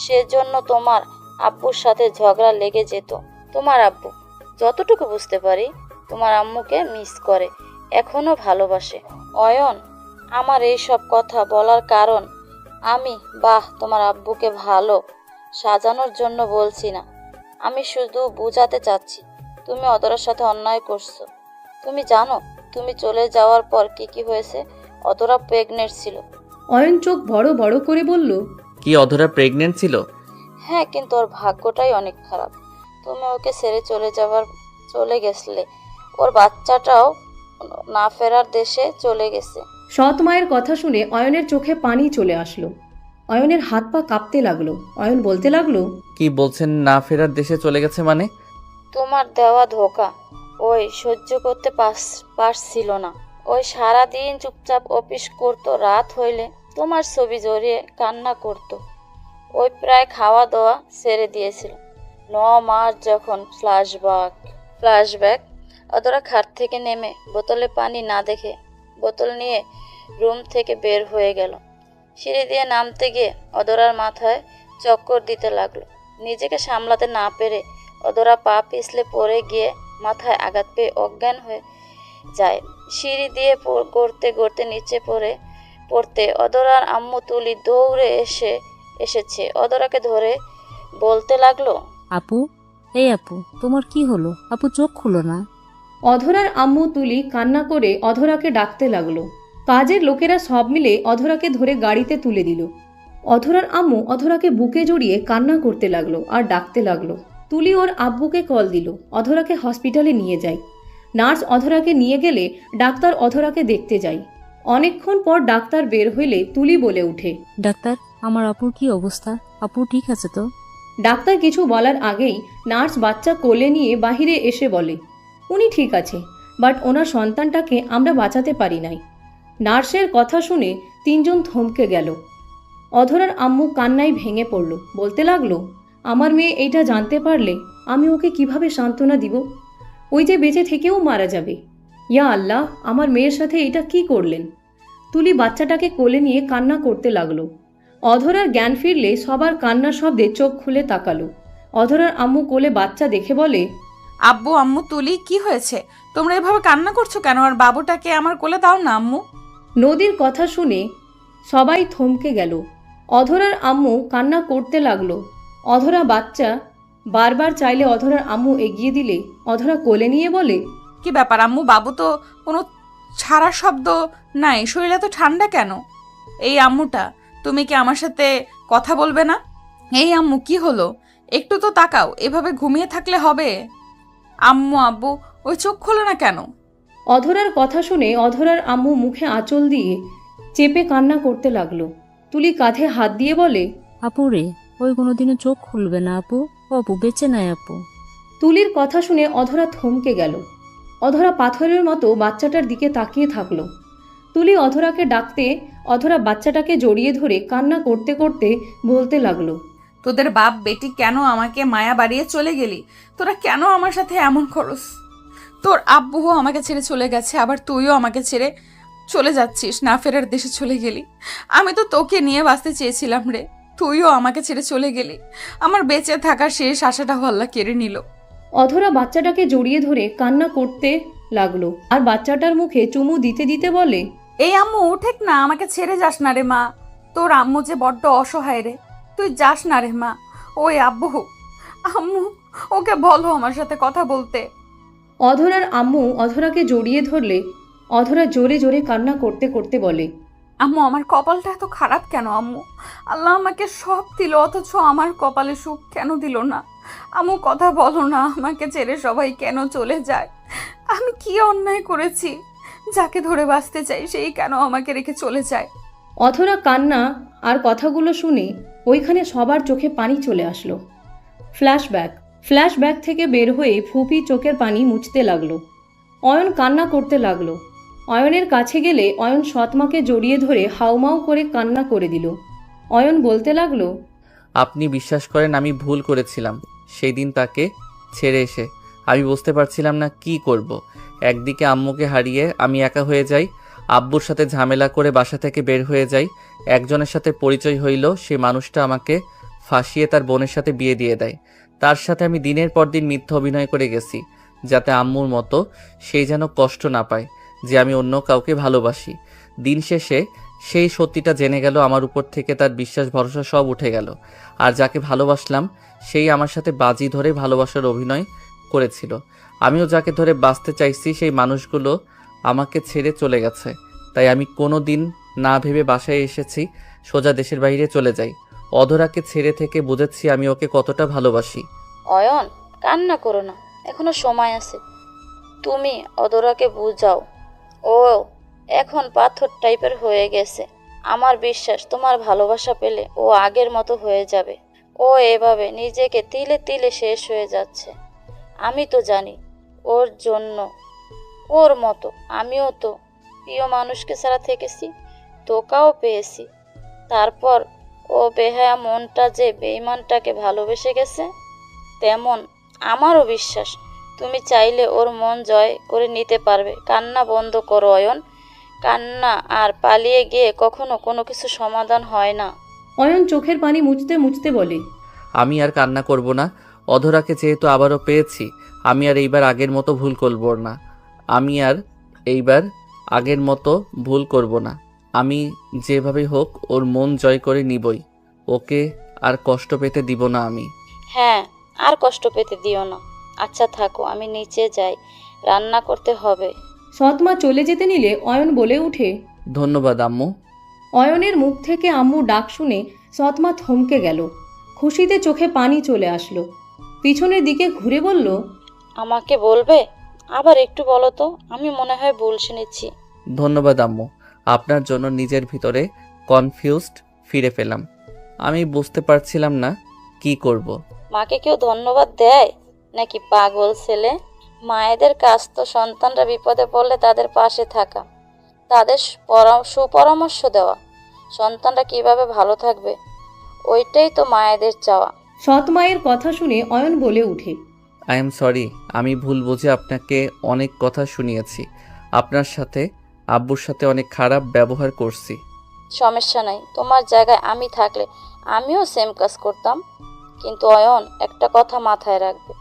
সেজন্য তোমার আব্বুর সাথে ঝগড়া লেগে যেত। তোমার আব্বু, যতটুকু বুঝতে পারি, তোমার আম্মুকে মিস করে, এখনো ভালোবাসে। অয়ন, আমার এই সব কথা বলার কারণ আমি তোমার আব্বুকে ভালো সাজানোর জন্য বলছি না। আমি শুধু বুঝাতে চাচ্ছি তুমি অদরার সাথে অন্যায় করছো। তুমি জানো তুমি চলে যাওয়ার পর কি হয়েছে? অদরা প্রেগনেন্ট ছিল। অয়ন চোখ বড় বড় করে বলল, কি অধরা প্রেগনেন্ট ছিল? হ্যাঁ, কিন্তু ওর ভাগ্যটাই অনেক খারাপ। তুমি ওকে ছেড়ে চলে গেছলে, ওর বাচ্চাটাও না ফেরার দেশে চলে গেছে। সৎ মায়ের কথা শুনে অয়নের চোখে পানি চলে আসলো। অয়নের হাত পা কাঁপতে লাগলো। অয়ন বলতে লাগলো, কি বলছেন? না ফেরার দেশে চলে গেছে মানে? তোমার দেওয়া ধোকা ওই সহ্য করতে পারছিল না। ওই সারাদিন চুপচাপ অফিস করতো, রাত হইলে তোমার ছবি জড়িয়ে কান্না করতো। ওই প্রায় খাওয়া দাওয়া ছেড়ে দিয়েছিল। 9 মাস যখন ফ্ল্যাশব্যাক অদরা খাট থেকে নেমে বোতলে পানি না দেখে বোতল নিয়ে রুম থেকে বের হয়ে গেল। সিঁড়ি দিয়ে নামতে গিয়ে অধরার মাথায় চক্কর দিতে লাগলো। নিজেকে সামলাতে না পেরে অধরা পা পিছলে পড়ে গিয়ে মাথায় আঘাত পেয়ে অজ্ঞান হয়ে যায়। সিঁড়ি দিয়ে গড়তে গড়তে নিচে পড়তে অধরার আম্মু তুলি দৌড়ে এসেছে। অধরাকে ধরে বলতে লাগলো, আপু, এই আপু, তোমার কি হলো? আপু চোখ খুলো না। অধরার আম্মু তুলি কান্না করে অধরাকে ডাকতে লাগলো। কাজের লোকেরা সব মিলে অধরাকে ধরে গাড়িতে তুলে দিল। অধরার আম্মু অধরাকে বুকে জড়িয়ে কান্না করতে লাগলো আর ডাকতে লাগলো। তুলি ওর আব্বুকে কল দিল, অধরাকে হসপিটালে নিয়ে যায়। নার্স অধরাকে নিয়ে গেলে ডাক্তার অধরাকে দেখতে যায়। অনেকক্ষণ পর ডাক্তার বের হইলে তুলি বলে উঠে, ডাক্তার, আমার আপুর কি অবস্থা? আপু ঠিক আছে তো? ডাক্তার কিছু বলার আগেই নার্স বাচ্চা কোলে নিয়ে বাহিরে এসে বলে, উনি ঠিক আছে, বাট ওনার সন্তানটাকে আমরা বাঁচাতে পারি নাই। নার্সের কথা শুনে তিনজন থমকে গেল। অধরার আম্মু কান্নায় ভেঙে পড়ল, বলতে লাগলো, আমার মেয়ে এইটা জানতে পারলে আমি ওকে কিভাবে সান্ত্বনা দিব? ওই যে বেঁচে থেকেও মারা যাবে। ইয়া আল্লাহ, আমার মেয়ের সাথে এটা কি করলেন? তুলি বাচ্চাটাকে কোলে নিয়ে কান্না করতে লাগলো। অধরার জ্ঞান ফিরলে সবার কান্নার শব্দে চোখ খুলে তাকালো। অধরার আম্মু কোলে বাচ্চা দেখে বলে, আব্বু, আম্মু, তুলি, কি হয়েছে? তোমরা এভাবে কান্না করছো কেন? আর বাবুটাকে আমার কোলে দাও না আম্মু। নদীর কথা শুনে সবাই থমকে গেল। অধরার আম্মু কান্না করতে লাগলো। অধরা বাচ্চা বারবার চাইলে অধরার আম্মু এগিয়ে দিলে অধরা কোলে নিয়ে বলে, কি ব্যাপার আম্মু? বাবু তো কোনো ছাড়া শব্দ নাই, শরীরে তো ঠান্ডা কেন? এই আম্মুটা, তুমি কি আমার সাথে কথা বলবে না? এই আম্মু, কি হলো? একটু তো তাকাও, এভাবে ঘুমিয়ে থাকলে হবে? আম্মু, আব্বু, ওই চোখ খোলো না কেন? অধরার কথা শুনে অধরার আম্মু মুখে আঁচল দিয়ে চেপে কান্না করতে লাগলো। তুলি কাঁধে হাত দিয়ে বলে, আপু রে, ওই কোনোদিনও চোখ খুলবে না আপু। ও আপু বেঁচে নাই আপু। তুলির কথা শুনে অধরা থমকে গেল। অধরা পাথরের মতো বাচ্চাটার দিকে তাকিয়ে থাকলো। তুলি অধরাকে ডাকতে অধরা বাচ্চাটাকে জড়িয়ে ধরে কান্না করতে করতে বলতে লাগলো, তোদের বাপ বেটি কেন আমাকে মায়া বাড়িয়ে চলে গেলি? তোরা কেন আমার সাথে এমন করস? তোর আব্বুও আমাকে ছেড়ে চলে গেছে, আবার তুইও আমাকে ছেড়ে চলে যাচ্ছিস, না ফেরার দেশে চলে গেলি। আমি তো তোকে নিয়ে বাঁচতে চেয়েছিলাম রে, তুইও আমাকে ছেড়ে চলে গেলি। আমার বেঁচে থাকার শেষ আশাটাও আল্লাহ কেড়ে নিল। অধরা বাচ্চাটাকে জড়িয়ে ধরে কান্না করতে লাগলো আর বাচ্চাটার মুখে চুমু দিতে দিতে বলে, এই আম্মু, উঠেক না, আমাকে ছেড়ে যাস না রে মা। তোর আম্মু যে বড্ড অসহায় রে, তুই যাস না রে মা। ওই আব্বু, আম্মু, ওকে বলো আমার সাথে কথা বলতে। অধরার আম্মু অধরাকে জড়িয়ে ধরলে অধরা জোরে জোরে কান্না করতে করতে বলে, আম্মু, আমার কপালটা এত খারাপ কেন আম্মু? আল্লাহ আমাকে সব দিল, অথচ আমার কপালে সুখ কেন দিল না? আম্মু, কথা বলো না, আমাকে ছেড়ে সবাই কেন চলে যায়? আমি কি অন্যায় করেছি? যাকে ধরে বাঁচতে চাই সেই কেন আমাকে রেখে চলে যায়? অধরা কান্না আর কথাগুলো শুনে ওইখানে সবার চোখে পানি চলে আসলো। ফ্ল্যাশব্যাক থেকে বের হয়ে ফুপি চোখের পানি মুছতে লাগলো। অয়ন কান্না করতে লাগলো। অয়নের কাছে গেলে অয়ন সৎমাকে জড়িয়ে ধরে হাউমাউ করে কান্না করে দিল। অয়ন বলতে লাগলো, আপনি বিশ্বাস করেন আমি ভুল করেছিলাম। সেই দিন তাকে ছেড়ে এসে আমি বুঝতে পারছিলাম না কি করব। একদিকে আম্মুকে হারিয়ে আমি একা হয়ে যাই, আব্বুর সাথে ঝামেলা করে বাসা থেকে বের হয়ে যাই। একজনের সাথে পরিচয় হইল, সে মানুষটা আমাকে ফাঁসিয়ে তার বোনের সাথে বিয়ে দিয়ে দেয়। তার সাথে আমি দিনের পর দিন মিথ্যা অভিনয় করে গেছি, যাতে আম্মুর মতো সেই যেন কষ্ট না পায় যে আমি অন্য কাউকে ভালোবাসি। দিন শেষে সেই সত্যিটা জেনে গেল, আমার উপর থেকে তার বিশ্বাস ভরসা সব উঠে গেল। আর যাকে ভালোবাসলাম সেই আমার সাথে বাজি ধরে ভালোবাসার অভিনয় করেছিল। আমিও যাকে ধরে বাঁচতে চাইছি সেই মানুষগুলো আমাকে ছেড়ে চলে গেছে। তাই আমি কোনো দিন না ভেবে বাসায় এসেছি, সোজা দেশের বাইরে চলে যাই। অধরাকে ছেড়ে থেকে বুঝেছি আমি ওকে কতটা ভালোবাসি। অয়ন, কান্না করো না, এখনো সময় আছে। তুমি অধরাকে বুঝাও। ও এখন পাথর টাইপের হয়ে গেছে। আমার বিশ্বাস তোমার ভালোবাসা পেলে ও আগের মতো হয়ে যাবে। ও এভাবে নিজেকে তিলে তিলে শেষ হয়ে যাচ্ছে। আমি তো জানি ওর জন্য, ওর মতো আমিও তো প্রিয় মানুষকে ছাড়া থেকেছি, তোকাও পেয়েছি। তারপর ও বেহায়া মনটা যে বেঈমানটাকে ভালোবেসে গেছে, তেমন আমারও বিশ্বাস তুমি চাইলে ওর মন জয় করে নিতে পারবে। কান্না বন্ধ করো অয়ন, কান্না আর পালিয়ে গিয়ে কখনো কোনো কিছু সমাধান হয় না। অয়ন চোখের পানি মুছতে মুছতে বলে, আমি আর কান্না করব না। অধরাকে যেহেতু আবারও পেয়েছি, আমি আর এইবার আগের মতো ভুল করব না। আমি যেভাবে হোক ওর মন জয় করে নিবই। ওকে আর কষ্ট পেতে দিব না আমি। হ্যাঁ, আর কষ্ট পেতে দিও না। আচ্ছা থাকো, আমি নিচে যাই, রান্না করতে হবে। সৎমা চলে যেতে নিলে অয়ন বলে ওঠে, ধন্যবাদ আম্মু। অয়নের মুখ থেকে আম্মু ডাক শুনে সৎমা থমকে গেল। খুশিতে চোখে পানি চলে আসলো। পিছনের দিকে ঘুরে বলল, আমাকে বলবে? আবার একটু বলো তো, আমি মনে হয় ভুল শুনেছি। ধন্যবাদ আম্মু। আপনার জন্য নিজের ভিতরে কনফিউজড ফিরে পেলাম। আমি বুঝতে পারছিলাম না কি করব। মাকে কেউ ধন্যবাদ দেয় নাকি পাগল ছেলে? মায়েদের কাজ তো সন্তানরা বিপদে পড়লে তাদের পাশে থাকা, তাদের সুপরামর্শ দেওয়া, সন্তানরা কিভাবে ভালো থাকবে, ওইটাই তো মায়েদের চাওয়া। সৎ মায়ের কথা শুনে অয়ন বলে উঠে, আই এম সরি, আমি ভুল বুঝে আপনাকে অনেক কথা শুনিয়েছি। আপনার সাথে আব্বুর সাথে অনেক খারাপ ব্যবহার করছি। সমস্যা নাই, তোমার জায়গায় আমি থাকলে আমিও সেম কাজ করতাম। কিন্তু অয়ন, একটা কথা মাথায় রাখবে,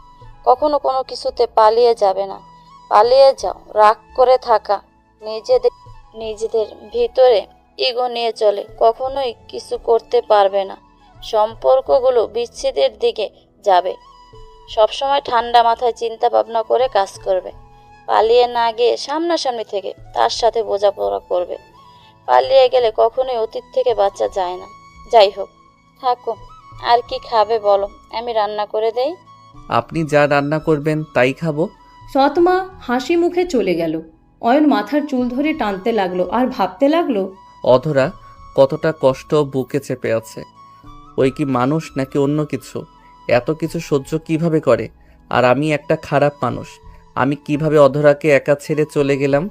কখনো কোনো কিছুতে পালিয়ে যাবে না। পালিয়ে যাও, রাগ করে থাকা, নিজেদের ভিতরে ইগো নিয়ে চলে, কখনোই কিছু করতে পারবে না। সম্পর্কগুলো বিচ্ছেদের দিকে যাবে। সবসময় ঠান্ডা মাথায় চিন্তা ভাবনা করে কাজ করবে। পালিয়ে না গিয়ে সামনাসামনি থেকে তার সাথে বোঝাপড়া করবে। পালিয়ে গেলে কখনোই অতীত থেকে বাঁচা যায় না। যাই হোক, থাকো। আর কি খাবে বলো, আমি রান্না করে দেই। আপনি যা রান্না করবেন তাই খাবো। সৎমা হাসি মুখে চলে গেল। অয়ন মাথার চুল ধরে টানতে লাগলো আর ভাবতে লাগলো, অধরা কতটা কষ্ট বুকে চেপে আছে। ওই কি মানুষ নাকি অন্য কিছু? এত কিছু সহ্য কিভাবে করে? আর আমি একটা খারাপ মানুষ। আমি কিভাবে অধরাকে একা ছেড়ে চলে গেলাম?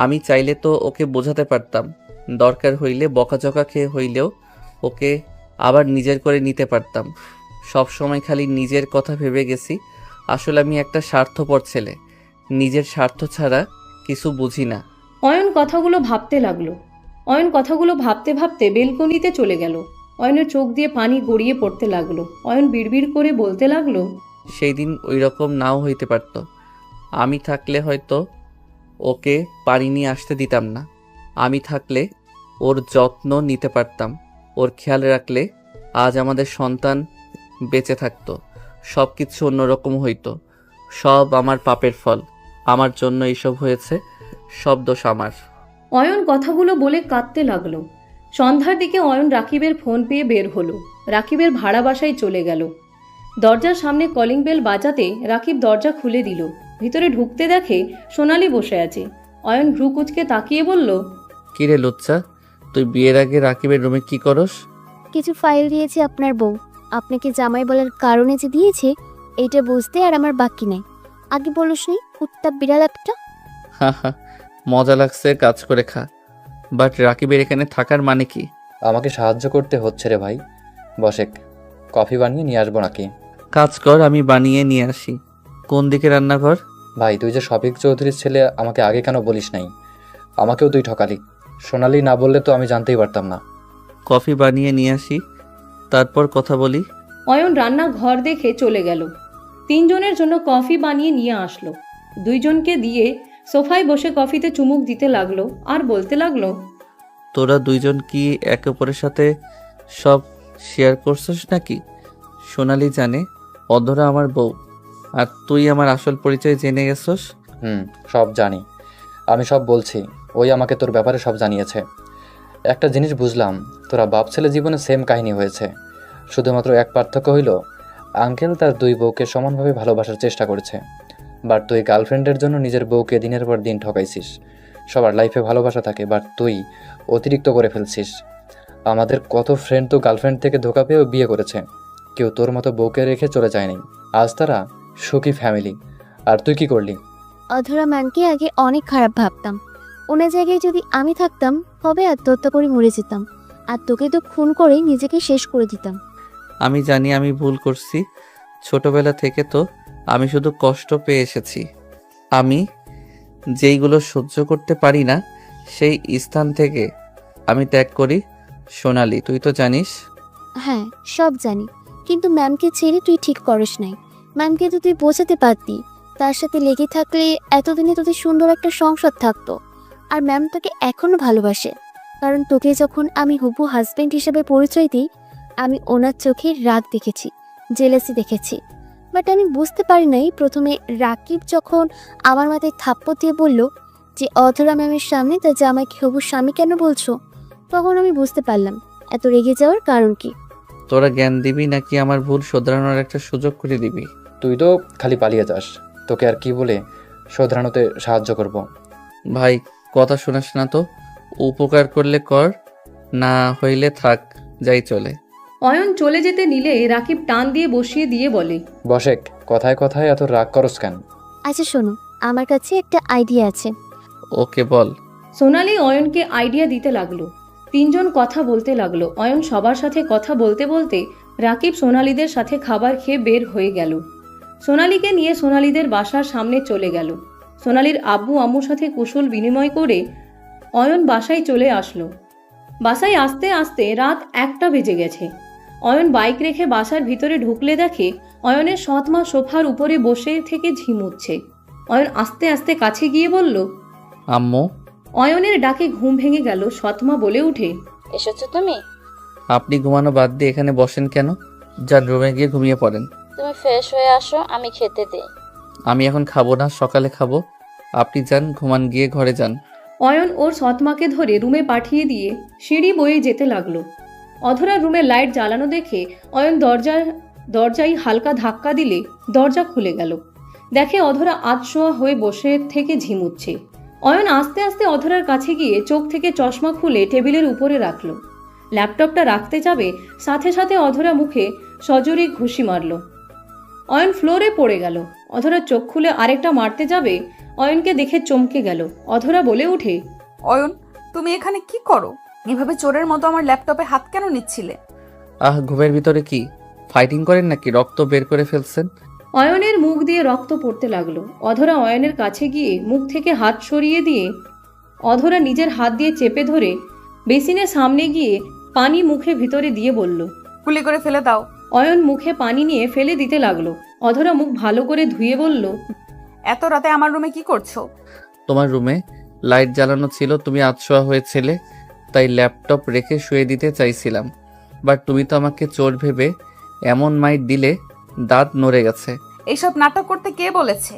আমি চাইলে তো ওকে বোঝাতে পারতাম। দরকার হইলে বকাঝকা খেয়ে হইলেও ওকে আবার নিজের করে নিতে পারতাম। সব সময় খালি নিজের কথা ভেবে গেছি। আসলে আমি একটা স্বার্থপর ছেলে, নিজের স্বার্থ ছাড়া কিছু বুঝি না। অয়ন কথাগুলো ভাবতে ভাবতে বেলকনিতে চলে গেল। অয়নের চোখ দিয়ে পানি গড়িয়ে পড়তে লাগলো। অয়ন বিড়বিড় করে বলতে লাগলো, সেই দিন ওই রকম নাও হইতে পারত। আমি থাকলে হয়তো ওকে পানি নিয়ে আসতে দিতাম না। আমি থাকলে ওর যত্ন নিতে পারতাম। ওর খেয়াল রাখলে আজ আমাদের সন্তান বেঁচে থাকতো। সব কিছু অন্যরকম হইতো। সব আমার পাপের ফল। আমার জন্য এইসব হয়েছে। সব দোষ আমার। অয়ন কথাগুলো বলে কাঁদতে লাগলো। সন্ধ্যার দিকে অয়ন রাকিবের ফোন পেয়ে বের হলো। রাকিবের ভাড়া বাসায় চলে গেল। দরজার সামনে কলিং বেল বাজাতে রাকিব দরজা খুলে দিল। ভিতরে ঢুকতে দেখে সোনালি বসে আছে। অয়ন ভ্রু কুচকে তাকিয়ে বলল, কিরে লুচ্চা, তুই বিয়ের আগে রাকিবের রুমে কি করস? কিছু ফাইল দিয়েছে আপনার বউ। আপনাকে জামাই বলার কারণে যে দিয়েছে এইটা বুঝতে আর আমার বাকি নেই। আগে বলসনি, কুত্তা বিড়াল একটা। হা হা, মজা লাগছে, কাজ করে খা। বাট রাকিবের এখানে থাকার মানে কি? আমাকে সাহায্য করতে হচ্ছে রে ভাই। বসেক, কফি বানিয়ে নিয়ে আসবো নাকি? কাজ কর, আমি বানিয়ে নিয়ে আসি। কোন দিকে রান্নাঘর? ভাই, তুই যে শফিক চৌধুরীর ছেলে, আমাকে আগে কেন বলিস নাই? আমাকেও তুই ঠকালি। সোনালি না বললে তো আমি জানতেই পারতাম না। কফি বানিয়ে নিয়ে আসি, তারপর কথা বলি। অয়ন রান্না ঘর দেখে চলে গেল। 3 জনের জন্য কফি বানিয়ে নিয়ে আসলো। 2 জনকে দিয়ে সোফায় বসে কফিতে চুমুক দিতে লাগলো আর বলতে লাগলো, তোরা দুইজন কি একে অপরের সাথে সব শেয়ার করছিস নাকি? সোনালি জানে অধরা আমার বউ, আর তুই আমার আসল পরিচয় জেনে গেছস। সব জানি। আমি সব বলছি। ওই আমাকে তোর ব্যাপারে সব জানিয়েছে। একটা জিনিস বুঝলাম, তোরা বাপ ছেলে জীবনে সেম কাহিনী হয়েছে। শুধুমাত্র এক পার্থক্য হইল, আঙ্কেল তার 2 বউকে সমানভাবে ভালোবাসার চেষ্টা করেছে। বাট তুই গার্লফ্রেন্ডের জন্য নিজের বউকে দিনের পর দিন ঠকাইছিস। সবার লাইফে ভালোবাসা থাকে, বাট তুই অতিরিক্ত করে ফেলছিস। আমাদের কত ফ্রেন্ড তো গার্লফ্রেন্ড থেকে ধোকা পেয়েও বিয়ে করেছে। কেউ তোর মতো বউকে রেখে চলে যায়নি। আজ তারা সুখী ফ্যামিলি। আর তুই কি করলি? অধরা ম্যামকে আগে অনেক খারাপ ভাবতাম। ওনার জায়গায় যদি আমি থাকতাম হবে আত্মহত্যা করে মরে যেতাম। আর তোকে তো খুন করে নিজেকে শেষ করে দিতাম। আমি জানি আমি ভুল করছি। ছোটবেলা থেকে তো আমি শুধু কষ্ট পেয়ে এসেছি। আমি যেইগুলো সহ্য করতে পারি না সেই স্থান থেকে আমি ত্যাগ করি। সোনালি, তুই তো জানিস। হ্যাঁ, সব জানি, কিন্তু ম্যামকে ছেড়ে তুই ঠিক করিস নাই। ম্যামকে তো তুই বোঝাতে পারতি, তার সাথে লেগে থাকলে এতদিনে তোদের সুন্দর একটা সংসার থাকতো। আর ম্যাম তোকে এখনো ভালোবাসে, কারণ তোকে যখন আমি হবু হাজবেন্ড হিসেবে পরিচয় দিই, আমি ওনার চোখে রাগ দেখেছি, জেলাসি দেখেছি। বাট আমি বুঝতে পারি নাই প্রথমে রাকিব যখন আমার মাথায় থাপ্পড় দিয়ে বলল যে অধরা ম্যামের সামনে তার জামাইকে হবু স্বামী কেন বলছো, তখন আমি বুঝতে পারলাম এত রেগে যাওয়ার কারণ কি। তোরা জ্ঞান দিবি নাকি আমার ভুল শোধরানোর একটা সুযোগ করে দিবি? তুই তো খালি পালিয়ে যাস, তোকে আর কি বলে শোধরানোতে সাহায্য করব। ভাই, কথা শোনাস না তো। উপকার করলে কর, না হইলে থাক, যাই চলে। অয়ন চলে যেতে নিলে রাকিব টান দিয়ে বসিয়ে দিয়ে বলে, বসেক, কথায় কথায় এত রাগ করস কেন? আচ্ছা শোনো, আমার কাছে একটা আইডিয়া আছে। ওকে বল। সোনালি অয়নকে আইডিয়া দিতে লাগলো। তিনজন কথা বলতে লাগলো। অয়ন সবার সাথে কথা বলতে বলতে রাকিব সোনালিদের সাথে খাবার খেয়ে বের হয়ে গেল। সোনালিকে নিয়ে সোনালিদের বাসার সামনে চলে গেল। সোনালির আব্বু আম্মুর সাথে কুশল বিনিময় করে অয়ন বাসায় চলে আসলো। বাসায় আসতে আসতে রাত 1টা বেজে গেছে। অয়ন বাইক রেখে বাসার ভিতরে ঢুকলে দেখে অয়নের সৎমা সোফার উপরে বসে থেকে ঝিমুচ্ছে। অয়ন আস্তে আস্তে কাছে গিয়ে বলল, আম্মু। অয়নের ডাকে ঘুম ভেঙে গেল। সৎমা বলে উঠে, এসেছো তুমি? আপনি ঘুমানো বাদ দিয়ে এখানে বসেন কেন? যান রুমে গিয়ে ঘুমিয়ে পড়েন। তুমি ফ্রেশ হয়ে আসো, আমি খেতে দিই। আমি এখন খাবো না, সকালে খাবো। আপনি যান, ঘুমান, গিয়ে ঘরে যান। অয়ন ওর সৎমাকে ধরে রুমে পাঠিয়ে দিয়ে সিঁড়ি বয়ে যেতে লাগলো। অধরার রুমের লাইট জ্বালানো দেখে অয়ন দরজায় হালকা ধাক্কা দিলে দরজা খুলে গেল। দেখে অধরা আধশোয়া হয়ে বসে থেকে ঝিমুচ্ছে। অয়ন আস্তে আস্তে অধরার কাছে গিয়ে চোখ থেকে চশমা খুলে টেবিলের উপরে রাখলো। ল্যাপটপটা রাখতে যাবে, সাথে সাথে অধরা মুখে সজোরে ঘুষি মারল। অয়ন ফ্লোরে পড়ে গেল। অধরা চোখ খুলে আরেকটা মারতে যাবে, অয়নকে দেখে চমকে গেল। অধরা বলে উঠে, অয়ন, তুমি এখানে কি করো? এভাবে চোরের মতো আমার ল্যাপটপে হাত কেন নিচ্ছিলে? ঘুমের ভিতরে কি ফাইটিং করেন নাকি? রক্ত বের করে ফেলছেন? অয়নের মুখ দিয়ে রক্ত পড়তে লাগলো। অধরা অয়নের কাছে গিয়ে মুখ থেকে হাত সরিয়ে দিয়ে অধরা নিজের হাত দিয়ে চেপে ধরে বেসিনের সামনে গিয়ে পানি মুখে ভিতরে দিয়ে বলল, কুলি করে ফেলে দাও। অয়ন মুখে পানি নিয়ে ফেলে দিতে লাগলো। অধরা মুখ ভালো করে ধুয়ে বলল, এত রাতে আমার রুমে কি করছো? তোমার রুমে লাইট জ্বালানো ছিল, তুমি আধশোয়া হয়েছিলে, তাই ল্যাপটপ রেখে শুয়ে দিতে চাইছিলাম। বাট তুমি তো আমাকে চোর ভেবে এমন মাইট দিলে দাঁত নড়ে গেছে। এইসব নাটক করতে কে বলেছে?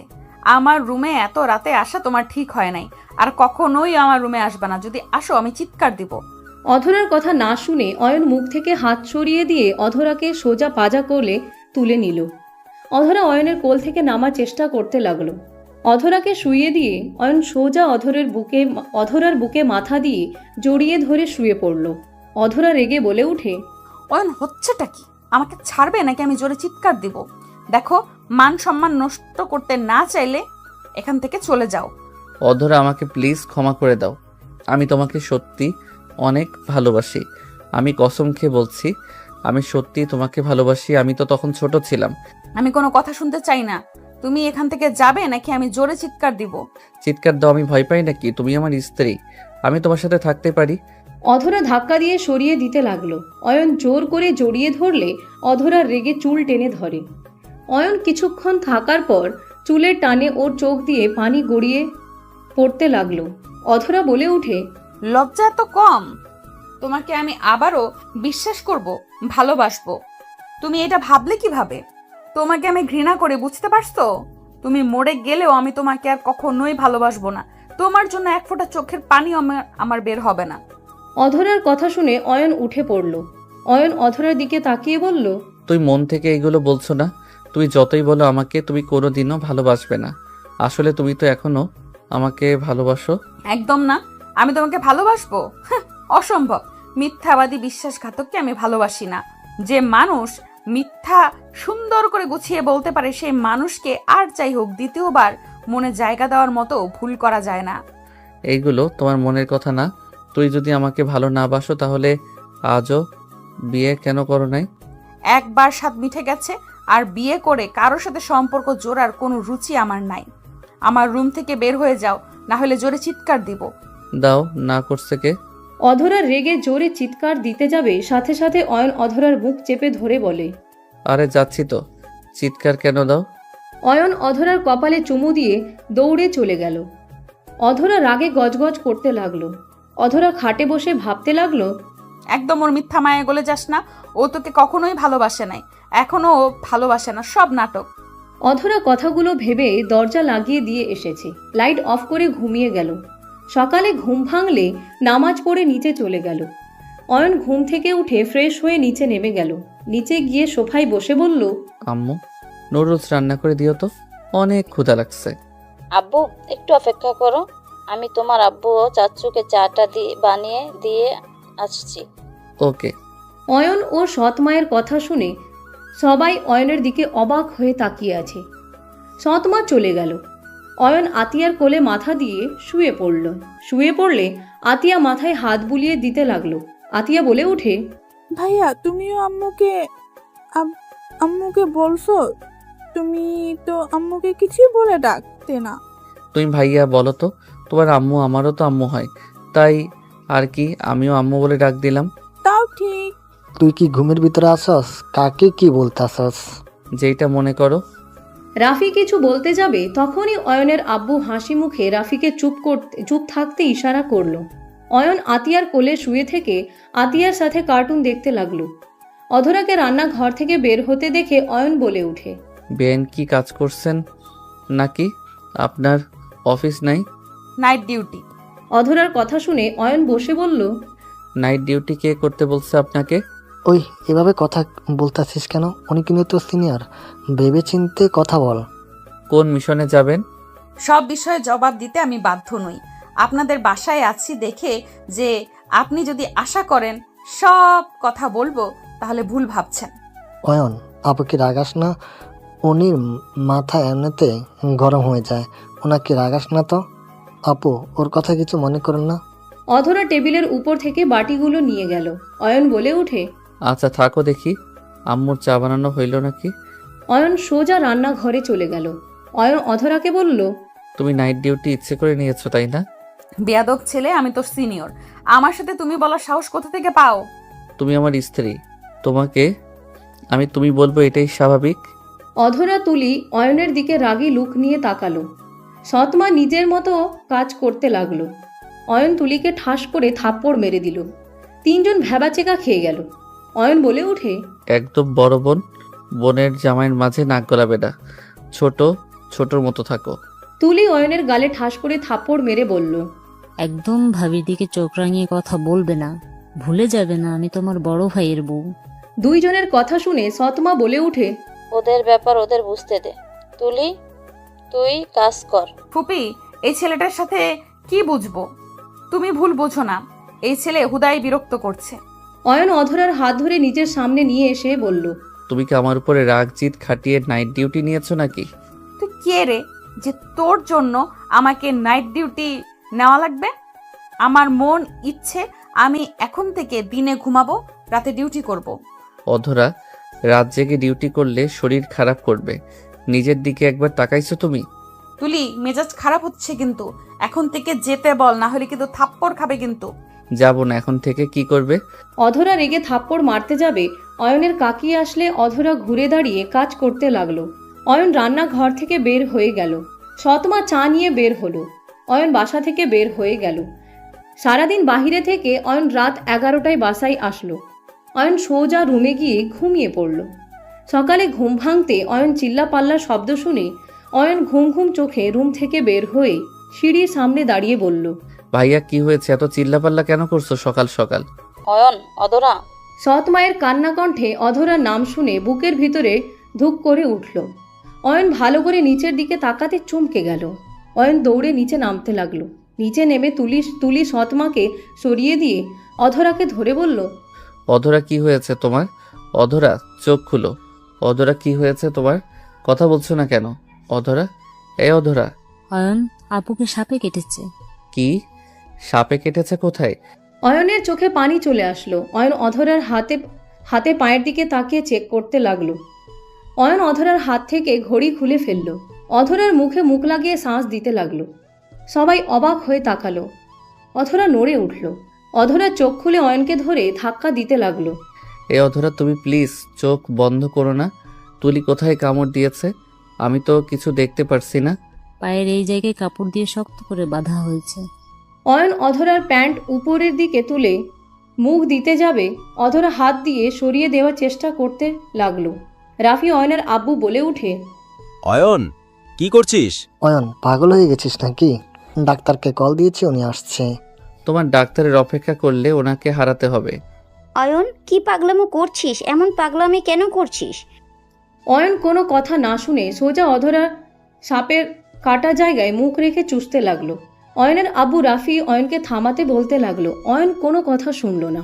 আমার রুমে এত রাতে আসা তোমার ঠিক হয় নাই, আর কখনোই আমার রুমে আসবে না। যদি আসো আমি চিৎকার দিব। অধরার কথা না শুনে অয়ন মুখ থেকে হাত সরিয়ে দিয়ে অধরাকে সোজা পাজা কোলে তুলে নিল। অধরা অয়নের কোল থেকে নামার চেষ্টা করতে লাগলো। অধরাকে শুইয়ে দিয়ে অয়ন সোজা অধরার বুকে মাথা দিয়ে জড়িয়ে ধরে শুয়ে পড়ল। অধরা রেগে বলে উঠে, অয়ন, হচ্ছেটা কি? আমাকে ছাড়বে নাকি আমি জোরে চিৎকার দিব? দেখো, মান সম্মান নষ্ট করতে না চাইলে এখান থেকে চলে যাও। অধরা, আমাকে প্লিজ ক্ষমা করে দাও। আমি তোমাকে সত্যি অনেক ভালোবাসি। আমি কসম খেয়ে বলছি, আমি সত্যি তোমাকে ভালোবাসি। আমি তো তখন ছোট ছিলাম। আমি কোনো কথা শুনতে চাই না। তুমি এখান থেকে যাবে নাকি আমি জোরে চিৎকার দিব? চিৎকার দাও, আমি ভয় পাই নাকি? তুমি আমার স্ত্রী, আমি তোমার সাথে থাকতে পারি। অধরা ধাক্কা দিয়ে সরিয়ে দিতে লাগলো। অয়ন জোর করে জড়িয়ে ধরলে অধরার রেগে চুল টেনে ধরে। অয়ন কিছুক্ষণ থাকার পর চুলের টানে ওর চোখ দিয়ে পানি গড়িয়ে পড়তে লাগলো। অধরা বলে উঠে, লজ্জা এত কম? তোমাকে আমি আবারও বিশ্বাস করব, ভালোবাসবো? তুমি এটা ভাবলে কিভাবে? তোমাকে আমি ঘৃণা করে, বুঝতে পারছো? তুমি মরে গেলেও আমি তোমাকে আর কখনোই ভালোবাসবো না। তোমার জন্য এক ফোঁটা চোখের পানি আমার বের হবে না। অধরার কথা শুনে অয়ন উঠে পড়ল। অয়ন অধরার দিকে তাকিয়ে বলল, তুই মন থেকে এগুলো বলছো না? তুমি যতই বলো আমাকে, তুমি কোনোদিনও ভালোবাসবে না। আসলে তুমি তো এখনো আমাকে ভালোবাসো। একদম না, আমি তোমাকে ভালোবাসবো? অসম্ভব। মিথ্যাবাদী বিশ্বাসঘাতককে আমি ভালোবাসি না। যে মানুষ মিথ্যা সুন্দর করে গুছিয়ে বলতে পারে, সেই মানুষকে আর যাই হোক দ্বিতীয়বার মনে জায়গা দেওয়ার মতো ভুল করা যায় না। এইগুলো তোমার মনের কথা না। তুই যদি আমাকে ভালো না বাসো তাহলে আজও বিয়ে কেন করো নাই? একবার স্বাদ মিঠে গেছে, আর বিয়ে করে কারোর সাথে সম্পর্ক জোড়ার কোনো রুচি আমার নাই। আমার রুম থেকে বের হয়ে যাও, না হলে জোরে চিৎকার দিব। দাও, না করছে কে? অধরা রেগে জোরে চিৎকার দিতে যাবে, সাথে সাথে অয়ন অধরার বুক চেপে ধরে বলে। আরে যাচ্ছি তো, চিৎকার কেন দাও? অয়ন অধরার কপালে চুমু দিয়ে দৌড়ে চলে গেল। অধরা রাগে গজগজ করতে লাগলো। অধরা খাটে বসে ভাবতে লাগলো, একদম ওর মিথ্যা মায়া গলে যাস না। ও তোকে কখনোই ভালোবাসে নাই, এখনো ও ভালোবাসে না, সব নাটক। অধরা কথাগুলো ভেবে দরজা লাগিয়ে দিয়ে এসেছে, লাইট অফ করে ঘুমিয়ে গেল। সকালে ঘুম ভাঙলে নামাজ পড়ে নিচে চলে গেল। অয়ন ঘুম থেকে উঠে ফ্রেশ হয়ে নিচে নেমে গেল। নিচে গিয়ে সোফায় বসে বলল, আম্মু, নুডলস রান্না করে দিও তো, অনেক ক্ষুধা লাগছে। আব্বু একটু অপেক্ষা করো, আমি তোমার আব্বু ও চাচুকে চাটা বানিয়ে দিয়ে আসছি। ওকে। অয়ন ও সৎ মায়ের কথা শুনে সবাই অয়নের দিকে অবাক হয়ে তাকিয়ে আছে। সৎ মা চলে গেল। অয়ন আতিয়ার কোলে মাথা দিয়ে শুয়ে পড়ল। শুয়ে পড়লে আতিয়া মাথায় হাত বুলিয়ে দিতে লাগলো। আতিয়া বলে ওঠে, ভাইয়া তুমিও আম্মুকে বলছো? তুমি তো আম্মুকে কিছুই বলে ডাকতে না। তুমি ভাইয়া বলো তো, তোমার আম্মু আমারও তো আম্মু হয়, তাই আর কি আমিও আম্মু বলে ডাক দিলাম। তাও ঠিক। তুই কি ঘুমের ভিতরে আসস? কাকে কি বলতে আসস? যেইটা মনে করো। রাফি কিছু বলতে যাবে, তখনই অয়নের আব্বু হাসি মুখে রাফিকে চুপ থাকতে ইশারা করলো। অয়ন আতিয়ার কোলে শুয়ে থেকে আতিয়ার সাথে কার্টুন দেখতে লাগলো। অধরাকে রান্নাঘর থেকে বের হতে দেখে অয়ন বলে ওঠে, বেন কি কাজ করছেন নাকি? আপনার অফিস নাই? Night duty. অধরার কথা শুনে অয়ন বসে বলল, নাইট ডিউটি কে করতে বলছে আপনাকে? ওই এভাবে কথা বলতেছিস কেন? উনি কিন্তু তোর সিনিয়র, ভেবে চিনতে কথা বল। কোন মিশনে যাবেন? সব বিষয়ে জবাব দিতে আমি বাধ্য নই। আপনাদের বাসায় আছি দেখে যে আপনি যদি আশা করেন সব কথা বলবো, তাহলে ভুল ভাবছেন। অয়ন, আপুকে রাগাস না, উনি মাথা এমনিতে গরম হয়ে যায়, ওনাকে রাগাস না তো। আপু, ওর কথা কিছু মনে করেন না। অধরা টেবিলের উপর থেকে বাটিগুলো নিয়ে গেল। অয়ন বলে ওঠে, আচ্ছা থাকো দেখি, আম্মুর চা বানানো হইল নাকি? অয়ন সোজা রান্নাঘরে চলে গেল। অয়ন অধরাকে বলল, তুমি নাইট ডিউটি ইচ্ছে করে নিয়েছো তাই না? বেয়াদব ছেলে, আমি তোর সিনিয়র, আমার সাথে তুমি বলার সাহস কোথা থেকে পাও? তুমি আমার স্ত্রী, তোমাকে আমি তুমি বলবো, এটাই স্বাভাবিক। অধরা তুলি অয়নের দিকে রাগী লুক নিয়ে তাকালো। সৎমা নিজের মতো কাজ করতে লাগলো। অয়ন তুলিকে ঠাস করে থাপ্পড় মেরে দিল। তিনজন ভ্যাবাচেকা খেয়ে গেল। অয়ন বলে ওঠে, একদম বড় বোন বোনের জামাইয়ের মাঝে নাক গলাবে না, ছোটর মতো থাকো। তুলি অয়নের গালে ঠাস করে থাপ্পড় মেরে বলল, একদম ভাবির দিকে চোখ রাঙিয়ে কথা বলবে না, ভুলে যাবে না আমি তোমার বড় ভাইয়ের বউ। দুইজনের কথা শুনে সৎমা বলে ওঠে, ওদের ব্যাপার ওদের বুঝতে দে। তুলি, তুই কাজ কর। ফুপি, এই ছেলেটার সাথে কি বুঝবো? তুমি ভুল বোঝো না, এই ছেলে হুদাই বিরক্ত করছে। অয়ন অধরার হাত ধরে নিজের সামনে নিয়ে এসে বলল, তুমি কি আমার উপরে রাগ জিত খাটিয়ে নাইট ডিউটি নিয়েছো নাকি? তুই কে রে যে তোর জন্য আমাকে নাইট ডিউটি নেওয়া লাগবে? আমার মন ইচ্ছে আমি এখন থেকে দিনে ঘুমাবো, রাতে ডিউটি করব। অধরা, রাত জেগে ডিউটি করলে শরীর খারাপ করবে, নিজের দিকে একবার তাকাইছো তুমি? তুলি, মেজাজ খারাপ হচ্ছে কিন্তু, এখন থেকে যেতে বল, না হলে কিন্তু থাপ্পড় খাবে কিন্তু। যাবো না, এখন থেকে কি করবে? অধরা রেগে থাপ্পড় মারতে যাবে, অয়নের কাকি আসলে অধরা ঘুরে দাঁড়িয়ে কাজ করতে লাগলো। অয়ন রান্নাঘর থেকে বের হয়ে গেল। সৎমা চা নিয়ে বের হলো। অয়ন বাসা থেকে বের হয়ে গেল। সারাদিন বাহিরে থেকে অয়ন রাত 11টায় বাসায় আসলো। অয়ন সোজা রুমে গিয়ে ঘুমিয়ে পড়ল। সকালে ঘুম ভাঙতে অয়ন চিল্লাপাল্লার শব্দ শুনে অয়ন ঘুম ঘুম চোখে রুম থেকে বের হয়ে সিঁড়ির সামনে দাঁড়িয়ে বলল, ভাইয়া কি হয়েছে, এত চিল্লাপাল্লা কেন করছো সকাল সকাল? অয়ন, অধরা। সৎ মায়ের কান্না কণ্ঠে অধরার নাম শুনে বুকের ভিতরে ধুক করে উঠল। অয়ন ভালো করে নিচের দিকে তাকাতে চমকে গেল। অয়ন দৌড়ে নিচে নামতে লাগলো। নিচে নেমে তুলি সৎমাকে সরিয়ে দিয়ে অধরাকে ধরে বলল, অধরা কি হয়েছে তোমার? অধরা চোখ খুলো। অধরা কি হয়েছে তোমার? কথা বলছো না কেন? অধরা, এই অধরা। অয়ন, আপুকে সাপে কেটেছে। কি? সাপে কেটেছে কোথায়? অয়নের চোখে পানি চলে আসলো। অয়ন অধরার হাতে পায়ের দিকে তাকিয়ে চেক করতে লাগলো। অয়ন অধরার হাত থেকে ঘড়ি খুলে ফেলল। অধরার মুখে মুখ লাগিয়ে শ্বাস দিতে লাগলো। সবাই অবাক হয়ে তাকালো। অধরা নড়ে উঠল। অধরা চোখ খুলে অয়নকে ধরে ধাক্কা দিতে লাগলো। এই অধরা তুমি প্লিজ চোখ বন্ধ করো না। তুলি কোথায় কামড় দিয়েছে? আমি তো কিছু দেখতে পারছি না। পায়ের এই জায়গায় কাপড় দিয়ে শক্ত করে বাঁধা হয়েছে। অয়ন অধরার প্যান্ট উপরের দিকে তুলে মুখ দিতে যাবে, অধরা হাত দিয়ে সরিয়ে দেওয়ার চেষ্টা করতে লাগলো। রাফি অয়নের আব্বু বলে উঠে, অয়ন কি করছিস? অয়ন পাগল হয়ে গেছিস নাকি? ডাক্তারকে কল দিয়েছি, উনি আসছে। তোমার ডাক্তারের অপেক্ষা করলে ওনাকে হারাতে হবে। অয়ন কি পাগলামো করছিস? এমন পাগলামি কেন করছিস? অয়ন কোনো কথা না শুনে সোজা অধরার সাপের কাটা জায়গায় মুখ রেখে চুষতে লাগলো। অয়নের আব্বু রাফি অয়নকে থামাতে বলতে লাগলো। অয়ন কোনো কথা শুনল না।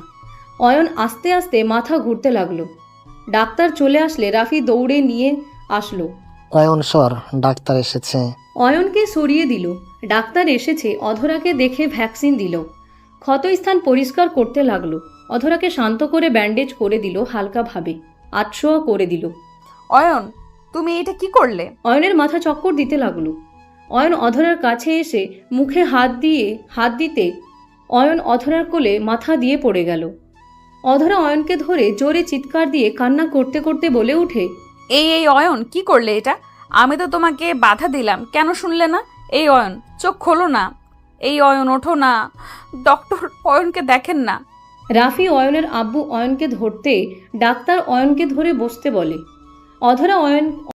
অয়ন আস্তে আস্তে মাথা ঘুরতে লাগলো। ডাক্তার চলে আসলে রাফি দৌড়ে নিয়ে আসলো। অয়ন সর, ডাক্তার এসেছে। অয়নকে সরিয়ে দিল। ডাক্তার এসেছে। অধরাকে দেখে ভ্যাকসিন দিল। ক্ষতস্থান পরিষ্কার করতে লাগলো। অধরাকে শান্ত করে ব্যান্ডেজ করে দিল, হালকাভাবে আটশোয়া করে দিল। অয়ন, তুমি এটা কি করলে? অয়নের মাথা চক্কর দিতে লাগলো। অয়ন অধরার কাছে এসে মুখে হাত দিতে অয়ন অধরার কোলে মাথা দিয়ে পড়ে গেল। অধরা অয়নকে ধরে জোরে চিৎকার দিয়ে কান্না করতে করতে বলে উঠে, এই অয়ন, কি করলে এটা? আমি তো তোমাকে বাধা দিলাম, কেন শুনলে না? এই অয়ন, চোখ খোলো না। এই অয়ন, ওঠো না। ডক্টর, অয়নকে দেখেন না। রাফি অয়নের আব্বু অয়নকে ধরতে ডাক্তার অয়নকে ধরে বসতে বলে। অধরা